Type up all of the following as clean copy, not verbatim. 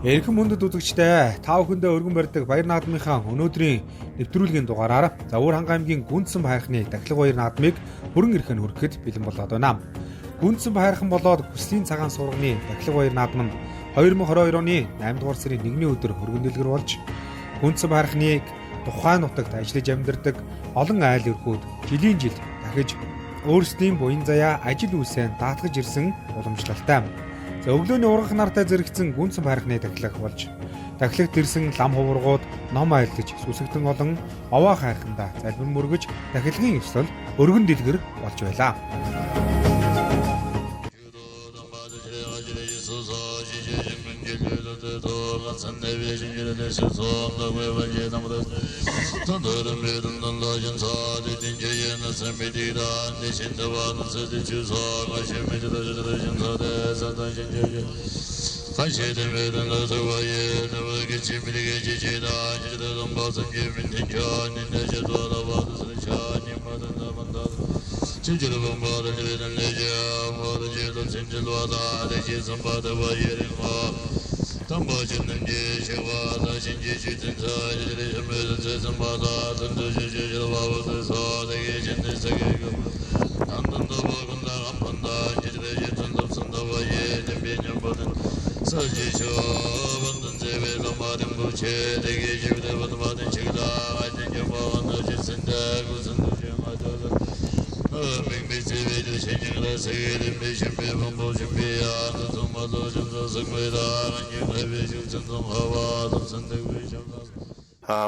Эрхэм мөндөд үзэгчдээ та бүхэндээ өргөн барьдаг Баяр наадмынхаа өнөөдрийн нэвтрүүлгийн дугаараар Завөр ханга аймгийн Гүнцэн байрхны дахлаг баяр наадмыг бүрэн эрхэн хүрэхэд бэлэн болоод байна. Гүнцэн байрхан болоод Хүслийн цагаан сурганы дахлаг баяр наадам нь 2022 оны 8 дугаар сарын 1-ний өдөр өргөн дэлгэр болж Гүнцэн байрхныг тухайн нутагт ажиллаж амьдардаг олон айл өргүүд жилийн жил дахиж өөрсдийн буян заяа ажил үйлсээ даатгаж ирсэн уламжлалтай. За өглөөний ургах нартай зэрэгцэн Гүнцэн байрхны дахлах болж дахлагт ирсэн лам хувургууд ном айлдаж сүсэгтэн олон овоо хайрхандаа залбир мөргөж дахилгын ёслол өргөн дэлгэр болж байлаа.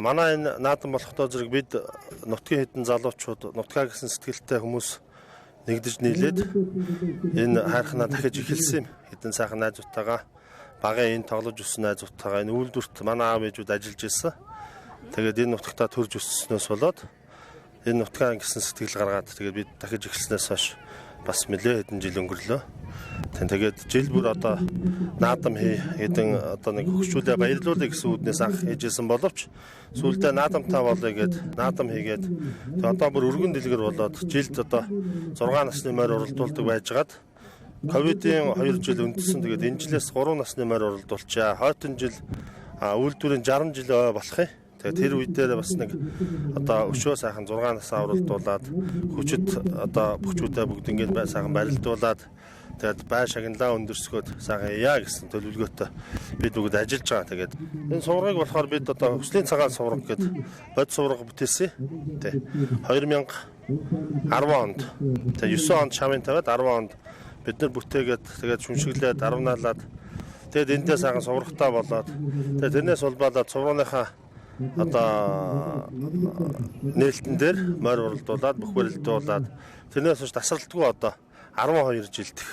Манай энэ наадам болохдоо зэрэг бид нутгийн хэдэн залуучууд нутгаа гэсэн сэтгэлтэй хүмүүс нэгдэж нийлээд энэ хайрханаа дахиж эхэлсэн юм. Хэдэн сайхан найзуудтайгаа багын энэ тоглож өссөн найзуудтайгаа энэ үйлдвэрт манай аав ээжүүд ажиллаж ирсэн. Тэгээд энэ нутагтаа төрж өссөнөөс болоод энэ нутгаа гэсэн сэтгэл гаргаад тэгээд бид дахиж эхэлснээс хойш бас нэлээд хэдэн жил өнгөрлөө. Тэгээд жил бүр одоо наадам хэдэн одоо нэг хөгжүүлээ баярлуулъя гэсэн үүднээс анх ээжсэн боловч сүүлдээ наадамтай болъё гэд наадам хийгээд одоо бүр өргөн дэлгэр болоод жилд одоо 6 насны морь уралдуулдаг байжгаад ковидын 2 жил өндсөн. Тэгээд энэ жилээс 3 насны морь уралдуулчаа. Хойтон жил үйлдвэрийн 60 жил болох юм. Тэгээд тэр үе дээр бас нэг одоо өшөө сайхан 6 насаа уралдуулад хүчит одоо бүхчүүдээ бүгд ингээд сайхан барилдуулад тэгээд бай шагналаа өндөрсгөөд сайхан яа гэсэн төлөвлөгөөтэй бид бүгд ажиллаж байгаа. Тэгээд энэ суврагыг болохоор бид одоо Хүслийн цагаан сувраг гэдэг бод сувраг бүтээсэн. Тэ 2010 онд тэгээд 9 онд шавын тавиад 10 онд бид нар бүтээгээд тэгээд шүншиглээд аравнаалаад тэгээд энэтэй сайхан суврагтай болоод тэгээд тэрнээс улбаалаад суврагынхаа одоо нээлтэн дээр морь уралдуулаад бүх барилдуулаад тэрнээс хойш тасралтгүй одоо 12 жилдх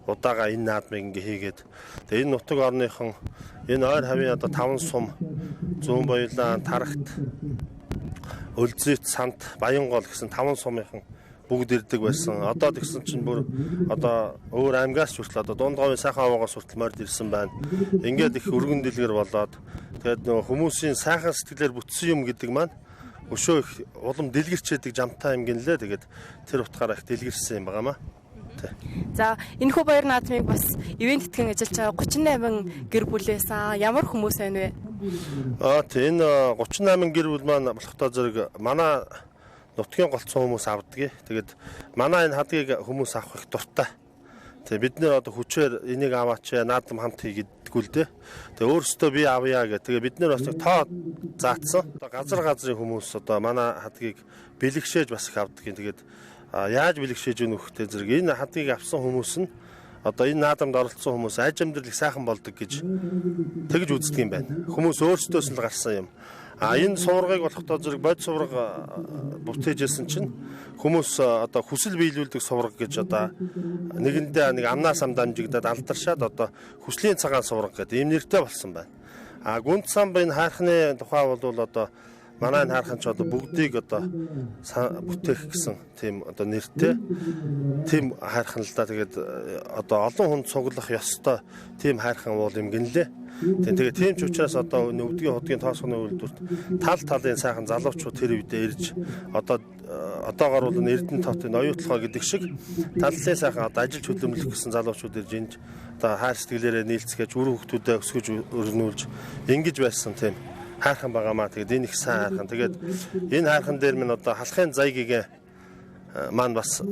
удаага энэ наадмыг ингээ хийгээд тэгээ энэ нутаг орныхон энэ ойр хавийн одоо 5 сум зүүн баялаан тарагт өлзийт сант Баянгол гэсэн 5 сумынхан бүгд ирдэг байсан. Одоо тэгсэн чинь бүр одоо өөр аймгаас хүртэл одоо дунд говийн сайхан аваагаас хүртэл морьд ирсэн байна. Ингээд их өргөн дэлгэр болоод тэгээд нөгөө хүмүүсийн сайхан сэтгэлээр бүтсэн юм гэдэг маань өшөө их улам дэлгэрчээдэг жамтай юм гинлээ. Тэгээд тэр утгаараа их дэлгэрсэн юм байгаамаа. За энэ хүү баяр наадмыг бас ивент тэтгэн ажиллаж байгаа 38 гэр бүлээс ямар хүмүүс байна вэ? Тийм энэ 38 гэр бүл маань болохдоо зэрэг манай нутгийн голцсон хүмүүс авдаг. Тэгээд манай энэ хадгийг хүмүүс авах их дуртай. Тэгээд бид нэр одоо хүчээр энийг аваач наадам хамт хийгээдгүү л дээ. Тэгээд өөрсдөө би авъя гэх. Тэгээд бид нэр бас нэг тоо заацсан. Одоо газрын хүмүүс одоо манай хадгийг бэлэгшээж бас их авдаг. Тэгээд яаж бэлэгшээж өгөх вэ зэрэг энэ хадгийг авсан хүмүүс нь одоо энэ наадамд оролцсон хүмүүс аж амьдрал их сайхан болдог гэж тэгж үздэг юм байна. Хүмүүс өөрсдөөс нь гарсан юм. Энэ суврагыг болохдоо зэрэг бод сувраг бүтээжсэн чинь хүмүүс одоо хүсэл биелүүлдэг сувраг гэж одоо нэгэндээ нэг амнаас ам дамжигдаад алдаршаад одоо Хүслийн цагаан сувраг гэдэг ийм нэртэй болсон байна. Гүнцэн энэ хайрхны тухай бол одоо манай энэ хайрхан ч одоо бүгдийг одоо бүтээх гэсэн тийм одоо нэртэй тийм хайрхан л да. Тэгээд одоо олон хүнд цуглах ёстой тийм хайрхан уул юм гинлээ. Тэгээд тийм ч учраас одоо өвдгийн хотгийн тоосгоны үйлдвэрт тал талын сайхан залуучууд тэр үедээ ирж одоо одоогор бол Эрдэнэ хотын оюутлогоо гэдэг шиг таллаа сайхан одоо ажил хөдөлмөрлөх гэсэн залуучууд ирж энд одоо хайр сэтгэлээрээ нийлцгээж үр хүүхдүүдэд өсгөж өргөнүүлж ингэж байсан тийм хайрхан байгаамаа. Тэгээд энэ их сайн хайрхан. Тэгээд энэ хайрхан дээр минь одоо халахын зайгийг маань бас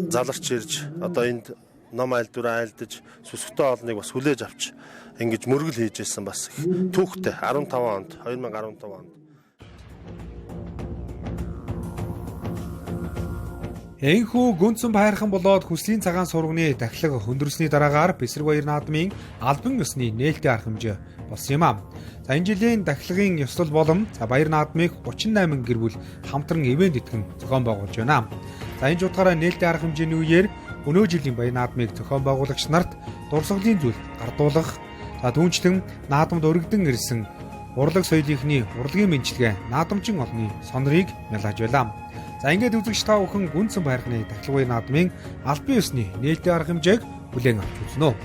заларч ирж одоо энд ном айлдвараа айлдаж сүсгтэй олныг бас хүлээж авч ингэж мөргөл хийж ирсэн бас түүхтэй 2015 онд. Энэхүү Гүнзэн Баярхан болоод хүслийн цагаан сурганы дахилга хөндрөлсөний дараагаар Бэсэрбаяр наадмын албан ёсны нээлттэй арга хэмжээ болсон юм аа. За энэ жилийн дахилгын ёслол болон Баяр наадмыг 38 гэр бүл хамтран ивент итгэн зохион байгуулж байна. За энэ жуудгаараа нээлттэй арга хэмжээний үеэр өнөө жилийн Баяр наадмыг зохион байгуулагч нарт дурсгалын зүйл гардуулах, түүнчлэн наадамд өргөдөн ирсэн урлаг соёлынхны урлагийн мэндчилгээ наадамчин олны сонорыг нялааж байлаа. За ингээд үзэгч та бүхэн Гүнзэн Баярханы дахилгын наадмын албан ёсны нээлттэй арга хэмжээг бүлээн авч үзнэ үү.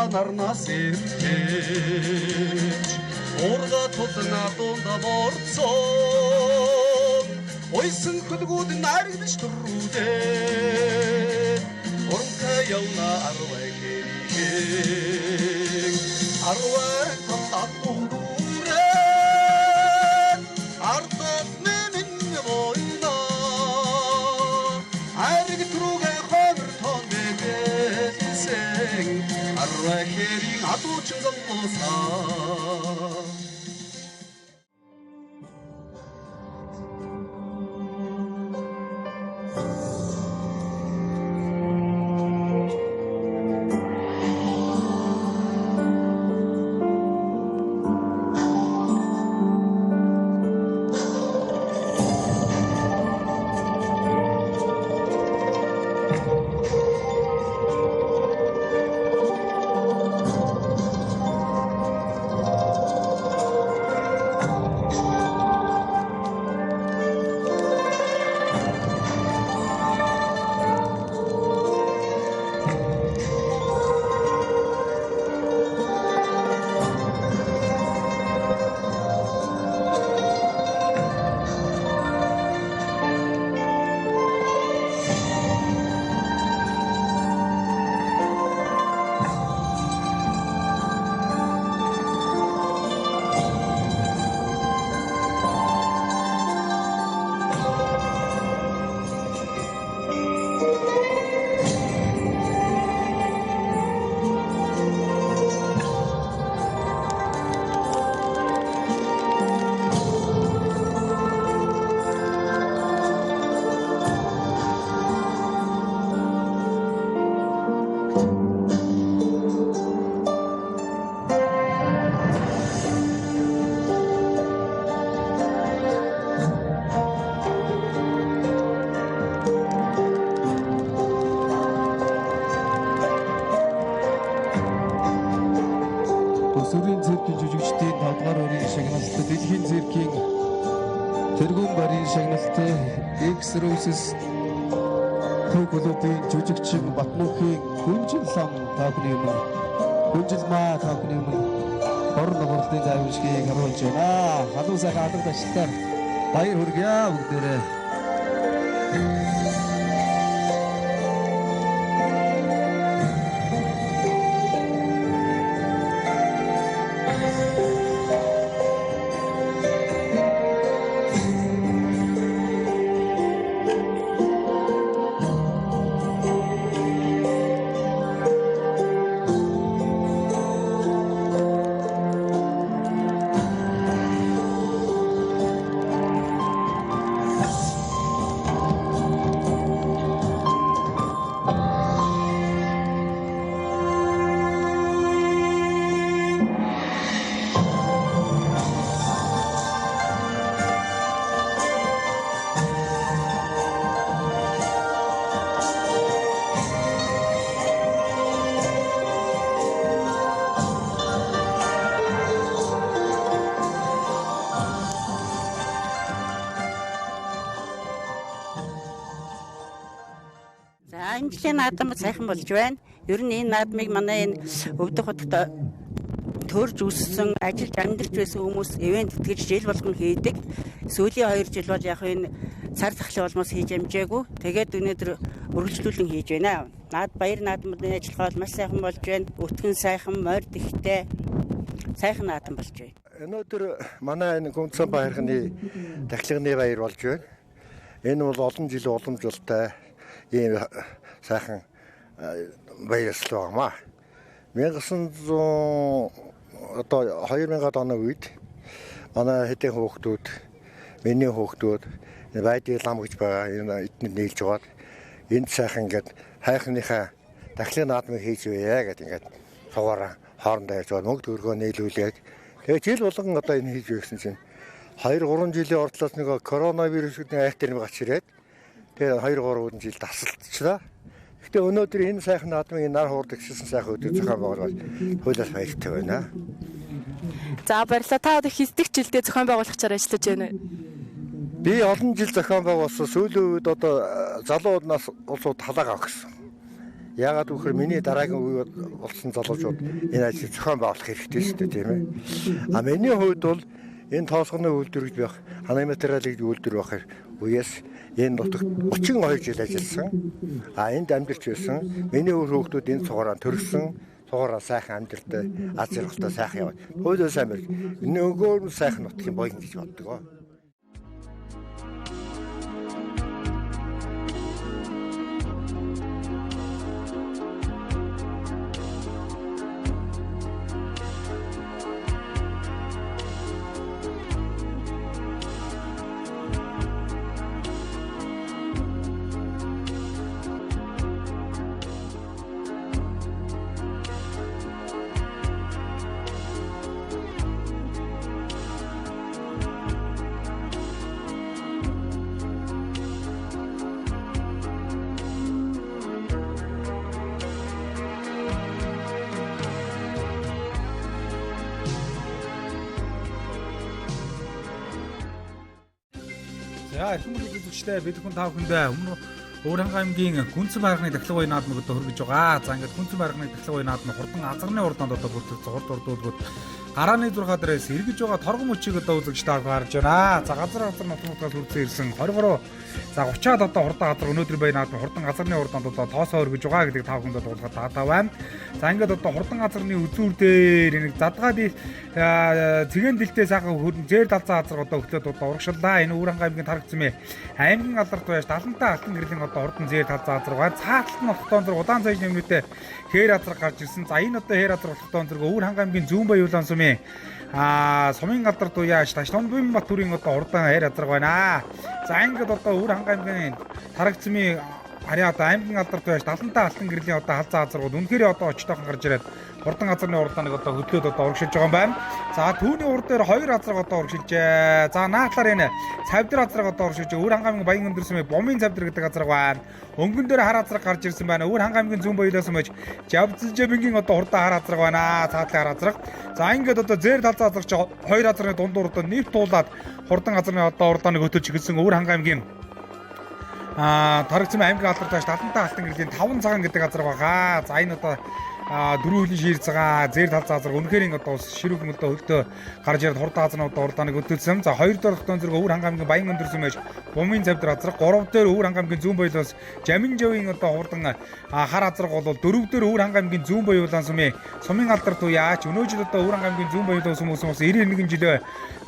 Нарнаас ирж урга тулна дунда борцоо ойсон хөлгүүд наригдж төрүүдээ урантай явна арвай хэрэг арвай тат дундурээ ардат мэнэн бойна ариг трүгэ хомер тон бэсэн арвай хэрэг адуучин зовлосаа. Сүрийн циркийн жүжигчдийн 5 дугаар өрийн шагналтай дэлхийн циркийн тэргүүн барийн шагналтай X-Roses клубын жүжигчин Батмунхийн Хүнжил лам таахны өмнө Хүнжил маа таахны өмнө хор ногорлын гайвшгийг харуулж байна. Халуун сайхан алга ташлаар баяр хүргье бүгдээрээ. Амжилтын наадам сайхан болж байна. Ер нь энэ наадмыг манай энэ өвдөх хотод төрж өссөн, ажиллаж амьдарч байсан хүмүүс ивент тэтгэж жил болгон хийдэг. Сүүлийн 2 жил бол яг энэ цар тахлын улмаас хийж амжаагүй. Тэгээд өнөөдөр үргэлжлүүлэн хийж байна. Баяр наадмын ажиллагаа бол маш сайхан болж байна. Өтгөн сайхан, морд ихтэй сайхан наадам болж байна. Өнөөдөр манай энэ Гүнцэн баярхны тахилганы баяр болж байна. Энэ бол олон жил уламжлалтай ийм сайхан баярлал байна. 2000 оны үед манай хэдэн хүүхдүүд, миний хүүхдүүд байдгийг лам гэж байгаа энэ эднэр нийлж байгаа. Энд сайхан ингээд хайхныхаа тахилгын наадмыг хийж байя гэдэг ингээд цугаараа хоорондоо ярьж байгаа мөнгө төгрөгөө нийлүүлээд тэгээ жил болгон одоо энэ хийж байсан чинь 2-3 жилийн уртлаас нэг коронавирусны айхтар нэг гарч ирээд тэгээ 2-3 жил тасалдчихлаа. Гэхдээ өнөөдөр энэ сайхан наадмын нар хуурдаг гэсэн сайхан өдөр зохион байгуулалт хуулиас баяртай байна. За баярлалаа. Та одоо хэсдэг жилдээ зохион байгуулагчаар ажиллаж байна уу? Би олон жил зохион байгуулсан. Сүүлийн үед одоо залуу нас улсууд халаагаа өгсөн. Яагаад гэвэл миний дараагийн үе болсон залуучууд энэ ажлыг зохион байгуулах хэрэгтэй шүү дээ, тийм ээ. А миний хувьд бол энэ тоосгоны үйлдвэрж байх, ханаа материалыг үйлдвэр байх үеэс энэ нутагт 32 жил ажилласан. А энд амьдарч байсан. Миний хүүхдүүд энэ цугаараа төрсөн. Цугаараа сайхан амьдралтай, аз жаргалтай сайхан яваа. Хуулиас амир. Нөгөө нь сайхан нутгийн боён гэж боддог. За их хүмүүс үзэгчтэй бид хүн тав хүндээ өмнө Өвөрхангай аймгийн Гүнцэн байрны тахилга уян наадмыг одоо хөргөж байгаа. За ингээд Гүнцэн байрны тахилга уян наадмыг хурдан азгарны урданд одоо бүртгэж хурд урдуулгууд гарааны 6 дээрээс эргэж байгаа торгон мөчийг одоо үзэгч тав гарч байна. За газар нутгаас үрдсэн ирсэн 23 за 30-аад одоо хурдан газар өнөөдөр бай наадмыг хурдан газарны урданд одоо тоосоо хөргөж байгаа гэдэг тав хүндээ дуулгаад таатай байна. За ингээд одоо хурдан газарны үзүүр дээр нэг задгаад цэгэн дэлтэй сайхан хөрн зээр талцаа газар одоо өглөөд одоо урагшиллаа. Энэ Өвөрхангай аймгийн Тарагцмын аймгийн алдарт байж талантай алтан гэрлийн одоо хурдан зээр талцаа газар байгаа. Цааталт нь болохтон зэрэг удаан цайны өмнөдөө хээр азар гарч ирсэн. За энэ одоо хээр азар болохтон зэрэг Өвөрхангай аймгийн зүүн баяулан сумын сумын алдарт уяаш Ташлонбын Батүрийн одоо хурдан хээр азар байна. За ингээд одоо Өвөрхангай аймгийн Тарагцмын харьяа одоо аймгийн алдарт байж талантай алтан гэрлийн одоо халзаа газарууд үнэхээр одоо очтойхон гарч ирээд хурдан газрын урдааныг одоо хөдлөөд одоо урагшилж байгаа юм байна. За түүний урд дээр 2 газар одоо урагшилжээ. За наадлаар энэ цавдар газар одоо урагшилж Өвөрхангай аймгийн Баян өндөрсөн Бомын цавдар гэдэг газар байна. Өнгөн дээр хар газар гарч ирсэн байна. Өвөрхангай аймгийн зүүн баялаас мэж Жавцжабингийн одоо хурдан хар газар байна. Цаатлын хар газар. За ингээд одоо зээр талцаа газар чи 2 газрын дундуур одоо нийт туулаад хурдан газрын одоо урдааныг хөтөлж эхэлсэн Өвөрхангай аймгийн Тарагцмын аймгийн алдарт байж талантай алтан гэрлийн 5 цагаан гэдэг газар байгаа. За энэ одоо дөрөв хөлийн ширц байгаа зэр тал заазраг үнэхээр одоо ширүүх мөдөө хөлтөө гарч ирээд хурд хаазнууд урдааныг өдөлсөн. За 2 дахь тогтоон зэрэг Өвөр хангамгийн Баян өндөрсөн байж Бумын цавд азраг 3 дээр Өвөр хангамгийн зүүн боёлоос Жамин жавын одоо хурдан хар азраг бол 4 дээр Өвөр хангамгийн зүүн боёлоос сумын алдар туяач өнөөжид одоо Өвөр хангамгийн зүүн боёлоос хүмүүс 91 жилөө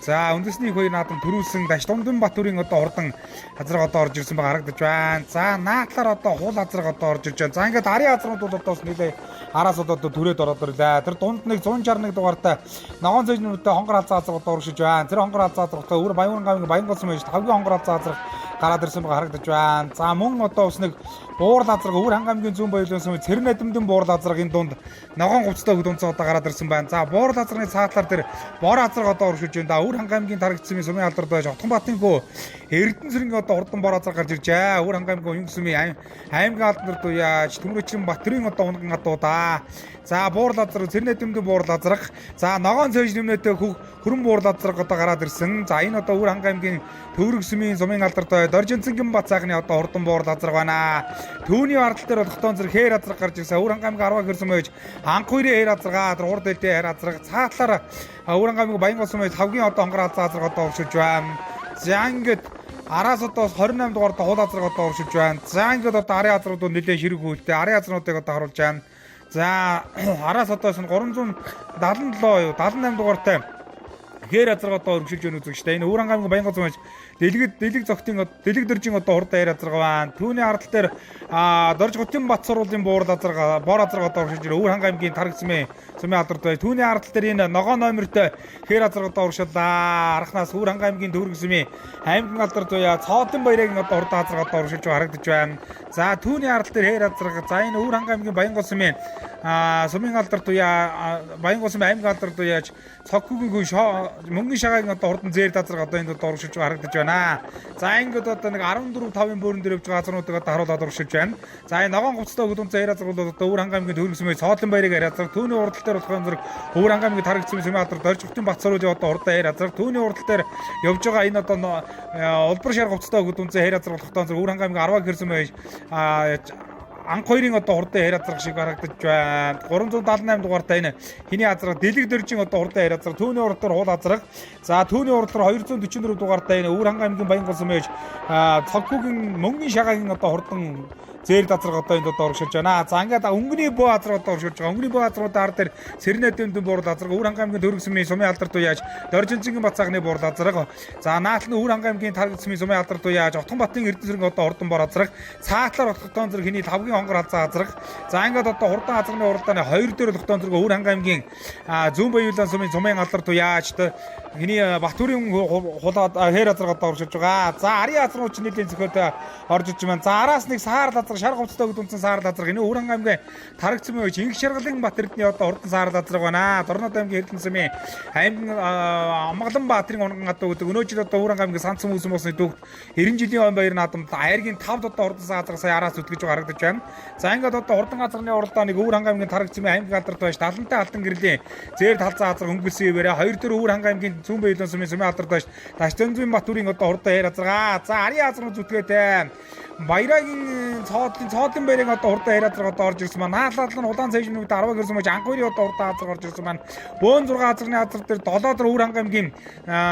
за үндэсний хоёр наадам төрүүлсэн Даш Дундын Батүрийн одоо хурдан азраг одоо орж ирсэн байгаа харагдаж байна. За наадлаар одоо хуул азраг одоо орж ирж байна. За ингээд арын азрагнууд бол одоо нэлээ араас одоо түрээд ороод ирлээ. Тэр дунд нэг 161 дугаартай ногоон цэжнүүдэд хонгор алзаа азраг одоо урагшиж байна. Тэр хонгор алзаа азрагтай Өвөр Баян хангамгийн Баян голсон байж 5-гийн хонгор алзаа азраг гараад ирсэн байгаа харагдаж байна. За мөн одоо бас нэг буур азраг Өвөр хангамгийн зүүн боёлоос цэрэн эдэмдэн буур азрагын дунд ногоон говцтой хөдөнцөө одоо гараад ирсэн байна. За буур азрагны цаатлаар тэр бор азраг одоо урагшиж байна. Өвөр хангамгийн тарагдсан сумын алдарт байж Отгонбатын хөө Эрдэнэцэргийн одоо урдан бор азраг гарч иржээ. Өвөр хангамгийн Уянгсумын аймгийн алдарт уяаж Төмөрөчин Батрын одоо унган адуудаа. За буур азраг цэрэн эдэмдэн буур азраг. За ногоон цэж нэмнэтэй хөрөн буур азраг одоо гараад ирсэн. За энэ одоо Өвөр хангамгийн Төвөргсмийн сумын алдарт Доржинцэнгийн бат цаагны одоо урдан буур азраг байна. Түүний ардтал дээр тогтоон зэрэг хээр азраг гарч ирсэн. Өвөр хангамгийн 10 гэрсэн байж анх хоёрын хээр азраг, урд дэлтэй хээр азраг цаатлаар Өвөр хангамгийн Баян голсон байж 5-гийн одоо хонгор алзаа азраг одоо урагшиж байна. За ингээд араас одоо 28 дугаар хуул азраг одоо урагшиж байна. За ингээд одоо арын азрагууд нэлээд ширэг хөлтэй арын азрагнуудыг одоо харуулж байна. За араас одоо 377 78 дугаартай хээр азраг одоо өргөжлж өгнө үзэгчтэй. Энэ Өвөр хангамгийн Баян голсон байж дэлэг зогтын дэлэг дөржин одоо хурд аяр азраг байна. Түүний ардтал дээр Дорж Гутын Бат сургуулийн буур азраг бор азраг одоо урагшиж байна. Өвөр хангамгийн тарагдсан сумын алдарт бай. Түүний ардтал дээр энэ ногоон номертой хээр азраг одоо урагшлаа. Арахнаас Өвөр хангамгийн Төвөргсмийн аймгийн алдарт бай. Цоодын баярын одоо урд азраг одоо урагшиж харагдаж байна. За түүний ардтал дээр хээр азраг. За энэ Өвөр хангамгийн Баян голсон сумын алдарт бай. Баян голсон аймгийн алдарт байж цоггүй мөнгөн шагагийн одоо хурдан зэр азраг одоо энд одоо урагшиж харагдаж байна. За ингээд одоо нэг 14-5-ын бөөрөн дээр явж байгаа газруудыг одоо харуулад урагшиж байна. За энэ ногоон говцтой хөдөнцөө аяр азраг бол одоо Өвөр хангамгийн Төвөргсмийн цоодын баярыг аяр азраг. Түүний урдтал дээр болохоор зэрэг Өвөр хангамгийн тарагдсан сумын алдарт Дорж Гутын Бат сургуулийн одоо урд аяр азраг. Түүний урдтал дээр явж байгаа энэ одоо улбар шар говцтой хөдөнцөө аяр азраг болохтой зэрэг Өвөр хангамгийн 10 гэрсэн байж анх хоёрын одоо хурдан аяр азраг шиг харагдаж байна. 378 дугаартай энэ хиний азраг дэлэг дөржин одоо хурдан аяр азраг. Түүний урдтал хуул азраг. За түүний урдтал 244 дугаартай энэ Өвөр хангамгийн Баян голсон байж цоггүйгийн мөнгөний шагагийн одоо хурдан зэр азраг одоо энд одоо урагшилж байна. За ингээд өнгөний бөө азраг одоо урагшилж байгаа. Өнгөний бөө азрагуудын ар дээр Сэрнэ дэндэн буур азраг, Өвөр хангамгийн Төвөргсмийн сумын алдарт уяаж Доржинцэнгийн бат цаагны буур азраг. За наадлын Өвөр хангамгийн тарагдсан сумын алдарт уяаж Отгонбатын Эрдэнэцэргийн одоо урдан бор азраг. Цаатлаар тогтоон зэрэг хиний 5-гийн хонгор алзаа азраг. За ингээд одоо хурдан азрагны уралдааны 2 дээр тогтоон зэрэг Өвөр хангамгийн зүүн баялан сумын алдарт уяаж хиний Батүрийн хулаад хээр азраг одоо урагшилж байгаа. За арын азрагууд ч нэлийн зөхиөд орж иж байна. За араас нэг саар азраг шар говцтой хөдөнцөн саар азраг энэ Өвөр хангамгийн тарагдсан байж Инх Шаргалын Бат Эрдэнэ одоо хурдан саар азраг байна. Дорнод аймгийн Эрдэнэсмийн аймгийн Амгалан Баатрин унган гадаа гэдэг өнөөдөр одоо Өвөр хангамгийн Санцсан хүмүүсийн усны төвд 90 жилийн ой баярын наадамд аяргийн 5 одоо хурдан саар азраг сая араас үтгэж харагдаж байна. За ингээд одоо хурдан азрагны уралдааныг Өвөр хангамгийн тарагдсан аймгийн алдарт байж талантай алтан гэрлийн зэр талзаа азраг өнгөлсөн ивэрэ 2 дээр Өвөр хангамгийн зүүн баялан сумын алдарт байж Даш Дундын Батүрийн одоо хурдан аяр азраг. За арын азраг зүтгээтэй баярагийн цоодын баярыг одоо хурдан аяр азраг одоо орж ирсэн байна. Наалаад нь улаан цэжнүүд 10 гэрсэн байж анх хоёрын одоо хурдан азраг орж ирсэн байна. Бөөн 6 азрагны азраг дээр 7 дээр Өвөр хангамгийн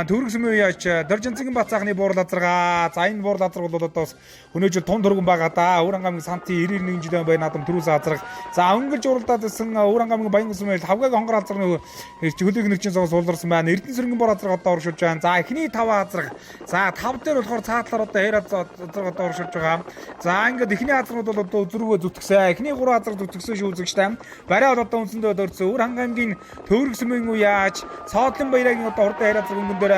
Төвөргсмийн уяаж Доржинцэнгийн бат цаагны буур азраг. За энэ буур азраг бол одоо өнөөдөр том төргөн байгаа да. Өвөр хангамгийн Санцын 91 жилийн баяр наадам төрүүлсэн азраг. За өнгөрч уралдаад ирсэн Өвөр хангамгийн Баян голсон байж 5-гийн хонгор азрагны хөлөг нэрчин цогц суулгарсан байна. Эрдэнэцэргийн бор азраг одоо урагшилж байна. За эхний 5 азраг. За 5 дээр болохоор цаатлаар одоо хээр азраг одоо урагшилж байгаа. За ингээд эхний азрагнууд бол одоо зүрхөө зүтгэсэн. Эхний 3 азраг зүтгэсэн шүү үзэгчтэй. Барай одоо үндсэндээ дөрсөн. Өвөр хангамгийн Төвөргсмийн уяаж цоодлын баярагийн одоо хурдан аяр азраг өнгөн дээр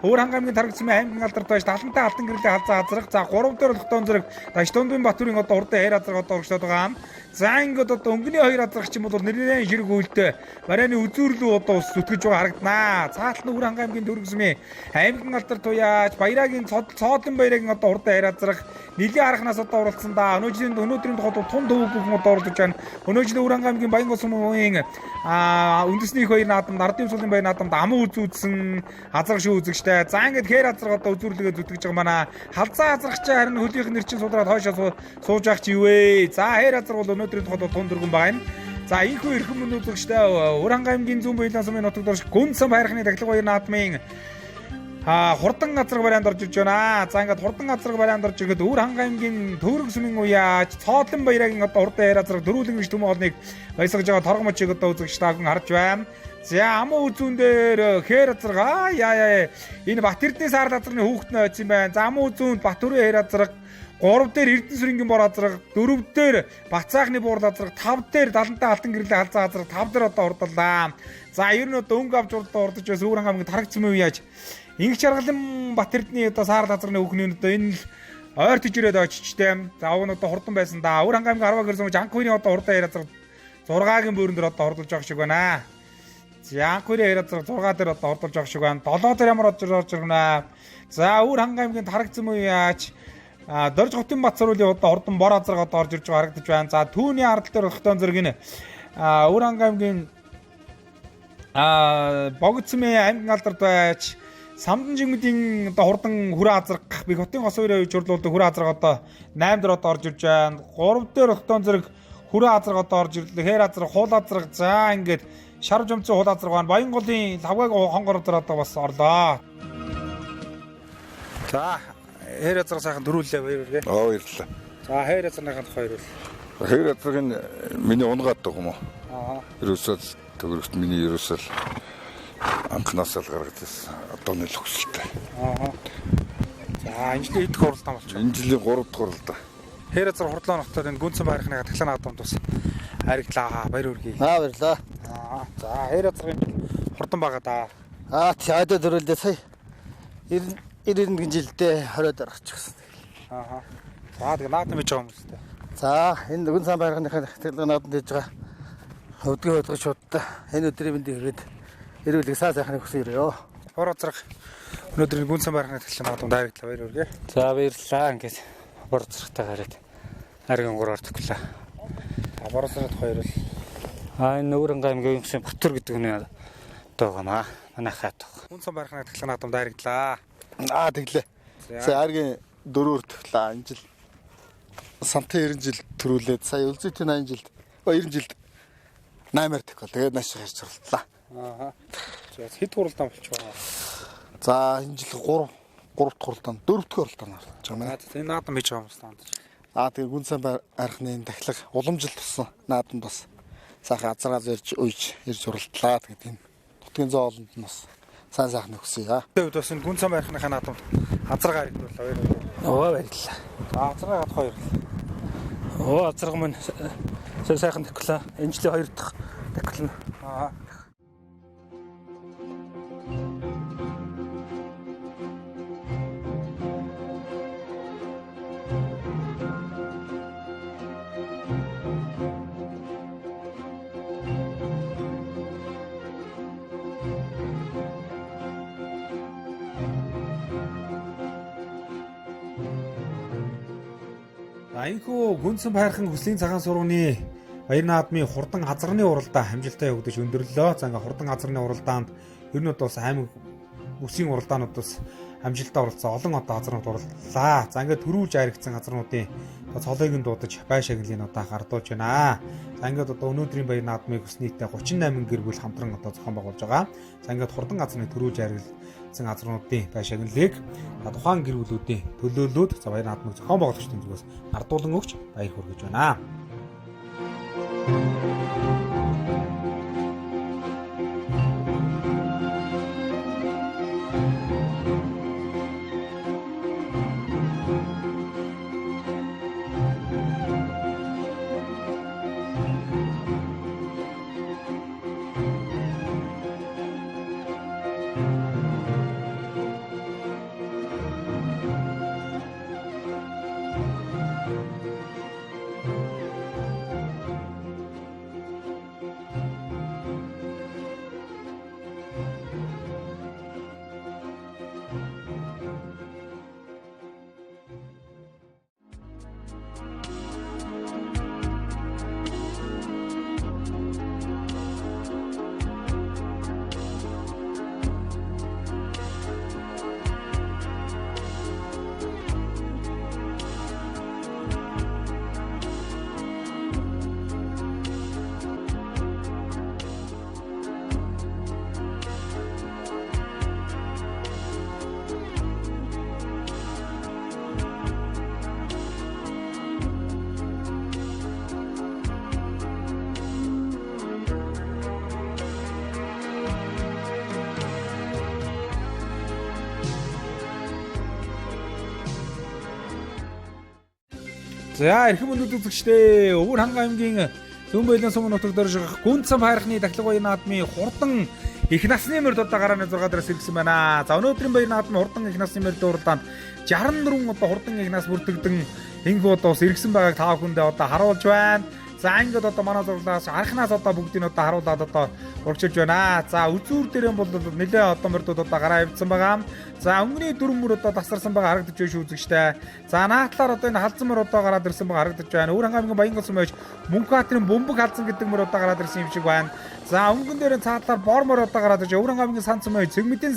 Өвөр хангамгийн тарагдсан аймгийн алдарт байж талантай алтан гэрлийн халзаа азраг. За 3 дээр тогтоон зэрэг Даш Дундын Батүрийн одоо хурдан аяр азраг одоо урагшлаад байгаа. За ингээд одоо өнгөний 2 азраг ч юм бол нэрнээ ширэг үйлдэ барайны үзүүрлүү одоо зүтгэж байгаа харагданаа. Цаатлын Өвөр хангамгийн Төвөргсмийн аймгийн алдарт уяаж баярагийн цоодлын баярагийн одоо хурдан аяр азраг нилийн арахнаас одоо уралдсан да. Өнөөдрийн тухайд тун төвөг одоо ордож байна. Өнөөдөр Өвөр хангамгийн Баян голсон үеийн үндэсний их баяр наадамд ардын суулын баяр наадамд аман үзүүлсэн азраг шүү үзэгчтэй. За ингээд хээр азраг одоо үзүүрлэгээ зүтгэж байгаа маа. Халзаа азрагч харин хөлийнх нэрчин судраад хойшоо сууж явах чи юу вэ? За хээр азраг бол өнөөдрийн тухайд тун дөргөн байгаа юм. За ийхүү эрхэм мөн үзэгчдээ Уранга аймгийн зүүн буйлан сумын нутагт орших Гүнцэн байрхны Дахлаг баяр наадмын хурдан газар барайнд орж ирж байна. За ингээд хурдан газар барайнд орж ирэхэд Уранга аймгийн Төвөрг сумын уяач Цоолон баярагийн одоо хурдан яриа зэрэг дөрвөлэн гэж төмөн олныг баясгаж байгаа торгом очиг одоо үзэгч та бүхэн харж байна. За амуу үзүүн дээр хээр азраг яа энэ Бат Эрдэнэ сар газрын хүүхэд нь ойц юм байна. За амуу үзүүнд Батөрийн хээр азраг, 3 дээр Эрдэнэ сүрингийн бор азраг, 4 дээр Бацаахны буур азраг, 5 дээр Далантай алтан гэрлийн халзаа азраг, 5 дээр одоо урдаллаа. За ер нь одоо өнгө авч урдаж бас Уранга аймгийн тарагцсан үе яаж Инх Жаргалан Бат Эрдэнэ одоо сар газрын хүүхний одоо энэ л ойр тижрээд очичтэй. За уг нь одоо хурдан байсан да. Уранга аймгийн 10 гэр сумж анхны одоо хурдан яриа азраг 6-гийн бөөрөн дээр одоо хурдулж байгаа шиг байна. За анхны яриа азраг 6 дээр одоо хурдулж байгаа шиг байна. 7 дээр ямар орж ирнэ. За Уранга аймгийн тарагцсан үе яаж Дорж хотын Батцруулын одоо хурдан бор азраг одоо орж ирж байгаа харагдаж байна. За түүний ард дээр хөлтөн зэрэг нь Уранга аймгийн Богдсмын аймгийн алдарт байж Самдан жигмэдийн одоо хурдан хүрээ азраг Бэг хотын хос хоёрын үе чурлуулдаг хүрээ азраг одоо 8 дээр одоо орж ирж байна. 3 дээр хөлтөн зэрэг хүрээ азраг одоо орж ирлээ. Хээр азраг, хуул азраг. За ингээд шар жомцын хуул азраг байна. Баянголын лавгаг хонгор дээр одоо бас орлоо. За хээр азраг сайхан дөрүүлээ баярлалаа. Баярлалаа. За хээр азрагын хоёр үл. Хээр азраг нь миний унгаад байгаа юм уу? Ерөөсөө төгрөгт миний ерөөсөө анхнаасаа л гаргажсэн. Одоо нэг л өсөлттэй. За энэ жилийн идэх хуралдаан болчих. Энэ жилийн 3 дахь хуралдаан. Хээр азраг хурдлаа нохтоор энэ Гүнцэн байрхны Дахлаг наадамд бас харигдлаа. Баяр хүргэе. Баярлаа. За хээр азрагын хурдан байгаа да. Тий одоо дөрөлдөө сая 90 жилдээ 20-д орчихсон. За тэгээ наадам хийж байгаа хүмүүстэй. За энэ Гүнцэн байрхны Дахлаг наадамд хийж байгаа хөдгөө шуудтай энэ өдрийн мэндийг хүргээд эрүүлэг сайхны хүсэн өрөө. Бор азраг өнөөдөр Гүнцэн байрхны Дахлаг наадамд харигдлаа. Баяр хүргэе. За баярлалаа. Ингээд бор азрагтай гараад аргийн 3-оор төглөө. Бор азрагт хоёр л. Энэ Уранга аймгийн Гүнцэн Батөр гэдэг нь одоо гамаа. Манай хат. Гүнцэн байрхны Дахлаг наадамд харигдлаа. Тэглээ. Сая аргийн 4-өр төглөө. Энэ жил самтын 90 жил төрүүлээд сая үлзийтийн 80 жилд 90 жилд 8-аар төглөө. Тэгээд нааш харж сурлаа. За хэд хуралдаан болчих байгаа. За энэ жил 3 дахь хуралдаан, 4 дахь хуралдаан орж байгаа маань. Энэ наадам хийж байгаа юм байна. Тэгээ Гүнцэн байрхны Дахлаг уламжил тусан наадамд бас сайхан азраа зөрж ирж уралдлаа. Тэгээд энэ нутгийн зоолонд нь бас сайхан нөхсөе. Тэгээд бас энэ Гүнцэн байрхны наадамд азраг харигдлаа. Баярлалаа. За азрагт хоёр л. Азраг маань сайхан төглөө. Энэ жилийн 2 дахь төглөн. Энэхүү Гүнцэн байрхан Хүслийн цагаан сургууны баяр наадмын хурдан азрын уралдаан хамжилтаа явагдаж өндөрлөө. За ингээ хурдан азрын уралдаанд ер нь бас аймаг үсгийн уралдаанууд бас амжилтаа оролцсон олон одоо азрууд урлаа. За ингээ төрүүлж харигдсан азруудын цолыг нь дуудаж бай шагналыг одоо гардуулж байна. За ингээд одоо өнөөдрийн баяр наадмыг ус нийтдээ 38 гэр бүл хамтран одоо зохион байгуулж байгаа. За ингээд хурдан азрын төрүүлж харигдсан азруудын бай шагналыг тухайн гэр бүлүүдийн төлөөлөлд за баяр наадмыг зохион байгуулагчдын зүгээс ардуулан өгч баяр хүргэж байна. За эрхэм өнөд үзэгчдээ Өвөр хангай аймгийн Зүүн Баялан сумын нутаг дөрж Гүнцэн байрхны Дахлаг баяр наадмын хурдан их насны мөрд одоо гарааны 6 дээрээс ирсэн байна. За өнөөдрийн баяр наадмын хурдан их насны мөрд дурлалд 64 одоо хурдан их нас бүрдэгдэн хэнгүүд ус иргсэн байгааг та бүхэндээ одоо харуулж байна. За ингээд одоо манай зурлаас анхнаас одоо бүгдийг одоо харуулад одоо урагшилж байна. За үзүүр дээр бол нэлээ одоо мөрдүүд одоо гараа авцсан байгаа. За өнгөний дөрвөн мөр одоо тасарсан байгаа харагдаж байна шүү үзэгчтэй. За наадлаар одоо энэ халдсан мөр одоо гараад ирсэн байгаа харагдаж байна. Өвөр хангай аймгийн Баянгол сумын Мөнхбаатарын бөмбөг халдсан гэдэг мөр одоо гараад ирсэн юм шиг байна. За өнгөн дээр цаатлаар бор мөр одоо гараад ирж Өвөр хангай аймгийн Сан сумын Цэгмэдийн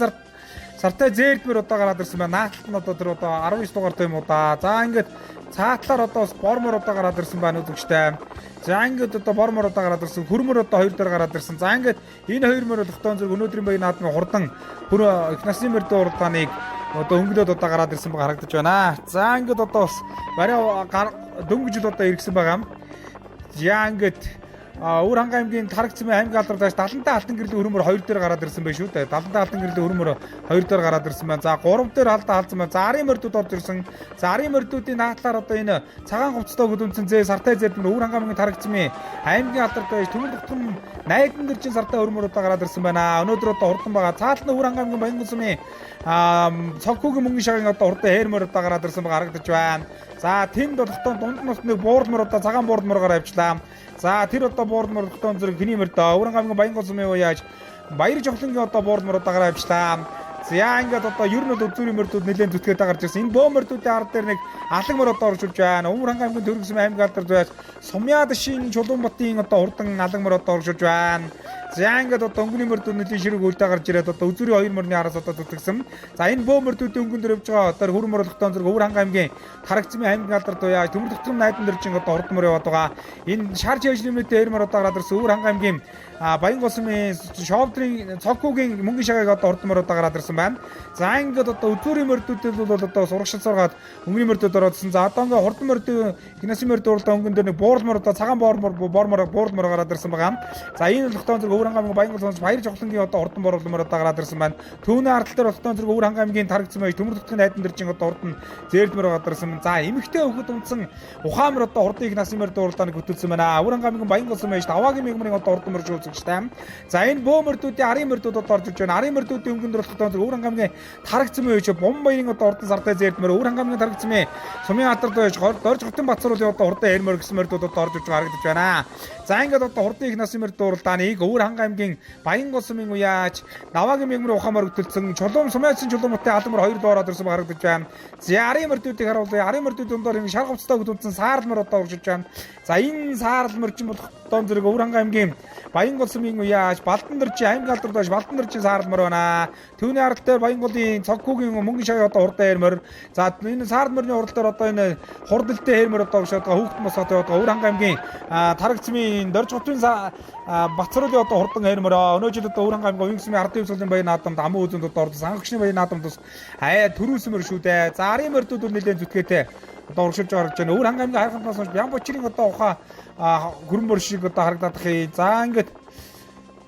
сартай зээрдмэр одоо гараад ирсэн байна. Наадлт нь одоо тэр одоо 19 дугаар том уу да. За ингээд цаатлаар одоо бормор одоо гараад ирсэн байна үзэгчтэй. За ингээд одоо бормор одоо гараад ирсэн, хөрмөр одоо 2 дээр гараад ирсэн. За ингээд энэ 2 мөр болгохтон зэрэг өнөөдрийн баяр наадмын хурдан бүр их насны мөрд уралдааныг одоо өнгөлөд одоо гараад ирсэн байгаа харагдаж байна. За ингээд одоо бас барай дөнгөж жил одоо ирсэн байгаа. За ингээд Өвөр хангай аймгийн Тарагцмын аймгийн алдартай 70-тай алтан гэрлийн хөрмөр 2 дээр гараад ирсэн байх шүү дээ. 70-тай алтан гэрлийн хөрмөр 2 дээр гараад ирсэн байна. За 3 дээр халдсан байна. За арын мөрдүүд орж ирсэн. За арын мөрдүүдийн наадлаар одоо энэ цагаан хувцастай хөдөлсөн зээ сартай зээрдмэр Өвөр хангай аймгийн Тарагцмын аймгийн алдартай Төмөр Дутган найдан дэржин сартай хөрмөр одоо гараад ирсэн байна. Өнөөдөр одоо хурдан байгаа. Цаатал нь Өвөр хангай аймгийн Баянгол сумын цогхүүгийн мөнгөн шагийн одоо хурдан хээрмөр одоо гараад ирсэн байгаа харагдаж байна. За тэнд болохтон дунд нь нэг буурдмөр одоо цагаан буурдмороор авчлаа. За тэр одоо буурдмор тогтоон зэрэг хэний мөр доо Өвөр хангай аймгийн Баянгол сумын уяаж баяр жавхлангийн одоо буурдмор одоо гараа авчлаа. За ингээд одоо ер нь үзүүрийн мөрдүүд нэлээд зүтгээд гарч ирсэн. Энэ бөө мөрдүүдийн ард дээр нэг алан мөр одоо орж ирж байна. Өвөр хангай аймгийн Төрөг сумын аймгийн алдарт байж Сумьяадшин Чулуунбатын одоо хурдан алан мөр одоо орж ирж байна. За ингээд одоо өнгөний мөрдүүд нэлийн ширэг үлдээ гарч ирээд одоо үзүүрийн 2 мөрний араас одоо зүтгэсэн. За энэ бөө мөрдүүдийн өнгөн дээр явж байгаа одоо хөрмөр болгохтон зэрэг Өвөр хангай аймгийн Тарагцмын аймгийн алдарт уяа Төмөр Дутган найдан дэржин одоо хурдан мөр яваад байгаа. Энэ шарж ажлын дээр мөр одоо гараад ирсэн Өвөр хангай аймгийн Баянгол сумын шовдрын цогхүүгийн мөнгөн шагааг одоо хурдан мөр одоо гараад ирсэн байна. За ингээд одоо үзүүрийн мөрдүүдэд бол одоо сурагшил сургаад өнгөний мөрдөд ороодсон. За одоо ингээд хурдан мөрдөө гинасийн мөрдөө уралдаан өнгөн дээр нэг буурлмор одоо цагаан буурлмор гараад ирсэн байгаа. За энэ болгохтон зэрэг Өвөр хангай аймгийн Баянгол сумын баяр жавхлангийн одоо хурдан буурлмор одоо гараад ирсэн байна. Түүний ард талаар болгохтон зэрэг Өвөр хангай аймгийн Тарагцмын Төмөр Дутган найдан дэржин одоо хурдан зээрдмөр гараад ирсэн. За эмэгтэй хөхөд унтсан ухаамар одоо хурдан их насны мөрдөө уралдааныг хөтөлсөн байна. Өвөр хангай аймгийн Баянгол сумын даваагийн мэгмэрийн одоо хурдан мөрж үзэгчтэй. За энэ бөө мөрдүүдийн арын мөрдүүд одоо орж ирж байна. Арын мөрдүүдийн өнгөнд болгохтон Өвөр хангай аймгийн Тарагцмын үеч бом баярын одоо хурдан сартай зээрдмөр Өвөр хангай аймгийн Тарагцмын сумын алдарт байж дорж хотын Бацруулын одоо хурдан хэрмөр гэсэн мөрдүүд одоо орж ирж байгаа харагдаж байна. За ингээд одоо хурдан их насны мөрдөө уралдааныг Өвөр хангай аймгийн Баянгол сумын уяаж даваагийн мэгмэр ухаамаар хөтөлсөн Сумьяадшин Чулуунбатын алан мөр 2 дугаар орсон харагдаж байна. За арын мөрдүүдийг харуулъя. Арын мөрдүүдийн дондор ингэ шар хувцастай хөтөлсөн саарл мөр одоо орж ирж байна. За энэ саарл мөрчин болгохтон зэрэг Өвөр хангай аймгийн Баянгол сумын уяаж Балдан дэржин аймгийн алдарт байж Балдан дэржин саарл мөр байна. Түүний ард дээр Баянголын цогхүүгийн мөнгөн шагийн одоо хурдан хэрмөр. За энэ саарл мөрний урал дээр одоо энэ хурдалтай хэрмөр одоо оршоод байгаа хүүхэд мосгот яваад байгаа Өвөр хангай аймгийн Тарагцмын дорж хотын Бацруулын одоо хурдан хэрмөр. Өнөө жил одоо Өвөр хангай аймгийн Уян сумын ардын өсвөлийн баяр наадамд амын үзэнд одоо орсон сангагчны баяр наадамд бас төрүүлсмөр шүү дээ. За арын мөрдүүд бол нэлээд зүтгээтэй одоо уршилж гарч байна. Өвөр хангай аймгийн хайрхантаас хойш Бямбочрын одоо ухаа хөрмөр шиг одоо харагдах юм. За ингээд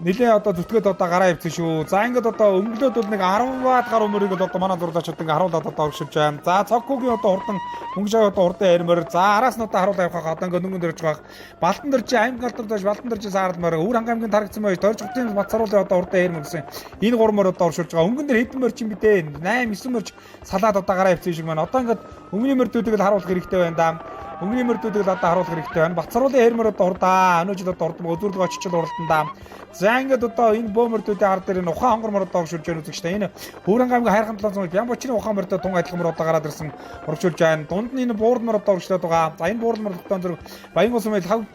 нэлээ одоо зүтгээд одоо гараа ивсэн шүү. За ингээд одоо өнгөлөөд бол нэг 10-аад гаруй мөрийг одоо манай дурлаачид ингээ харуулад одоо уршилж байна. За цогхүүгийн одоо хурдан мөнгөжаа одоо хурдан хэрмөр. За араас нь одоо харуулаа явах одоо ингээ нүгэн дөрж байгаа. Балдан дэржин аймгийн алдарт байж Балдан дэржин саарлмаар Өвөр хангай аймгийн Тарагцмын байж дорж хотын Бацруулын одоо хурдан хэрмөр гэсэн энэ 3 мөр одоо уршилж байгаа. Өнгөн дээр хэдэн мөр ч юм битээ 8 9 мөрч салаад одоо гараа ивсэн шиг байна. Одоо ингээд өнгөний мөрдүүдийг л харуулах хэрэгтэй байна да. Өнгөний мөрдүүдийг л одоо харуулах хэрэгтэй байна. Бацруулын хэрмөр одоо хурдаа өнөө жил одоо хурдан özүрлөг очичл уралтандаа. За ингээд одоо энэ бөө мөрдүүдийн ард дээр энэ ухаан хонгор мөр одоо уршилж байна үзэгчтэй. Энэ Өвөр хангай аймгийн хайрхан талаас нь Бямбочрын ухаан мөрдөө тун адилхан мөр одоо гараад ирсэн уршилж байна. Дунд нь энэ буурдмор одоо уршлаад байгаа. За энэ буурдмор тогтоон зэрэг Баянгол сумын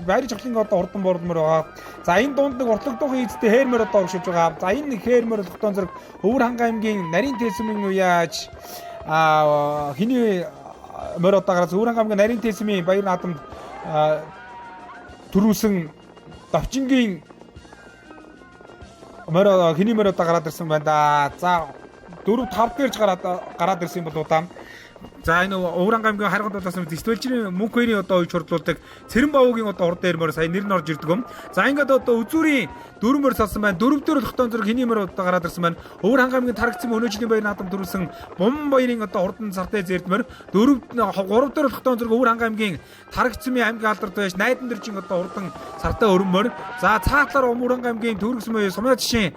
баяр жавхлангийн одоо хурдан буурдмор байгаа. За энэ дунд нэг уртлагдуугийн эзэдээ хэрмөр одоо уршилж байгаа. За энэ хэрмөр тогтоон зэрэг Өвөр хангай аймгийн нарийн тэсмийн уяаж хиний мөр одоо гараад Өвөр хангай аймгийн нарийн тэсмийн баяр наадамд төрүүлсэн давчингийн мөр хиний мөр одоо гараад ирсэн байна да. За 4 5 дээрж гараад ирсэн бол удаа За энэ Өвөрхангай аймгийн Харганд болоос фестивалчийн мөнх хоёрын одоо үеч хурлуулдаг Цэрэн Баавуугийн одоо урд дээрмөр сая нэр нь орж ирдэг юм. За ингээд одоо үзүүрийн дөрвөөр салсан байна. Дөрөвдөр тогтоон зэрэг хэний мөр одоо гараад ирсэн байна. Өвөрхангай аймгийн тарагцсан өнөөжлийн баяр наадам төрүүлсэн Бум баярын одоо урдан сартай зэрдмэр гуравддөр тогтоон зэрэг Өвөрхангай аймгийн тарагцсан аймгийн алдарт байж найдан дэржин одоо урдан сартай өрмөр. За цаатлаар Өвөрхангай аймгийн Төргөс мөй Сумья жишээ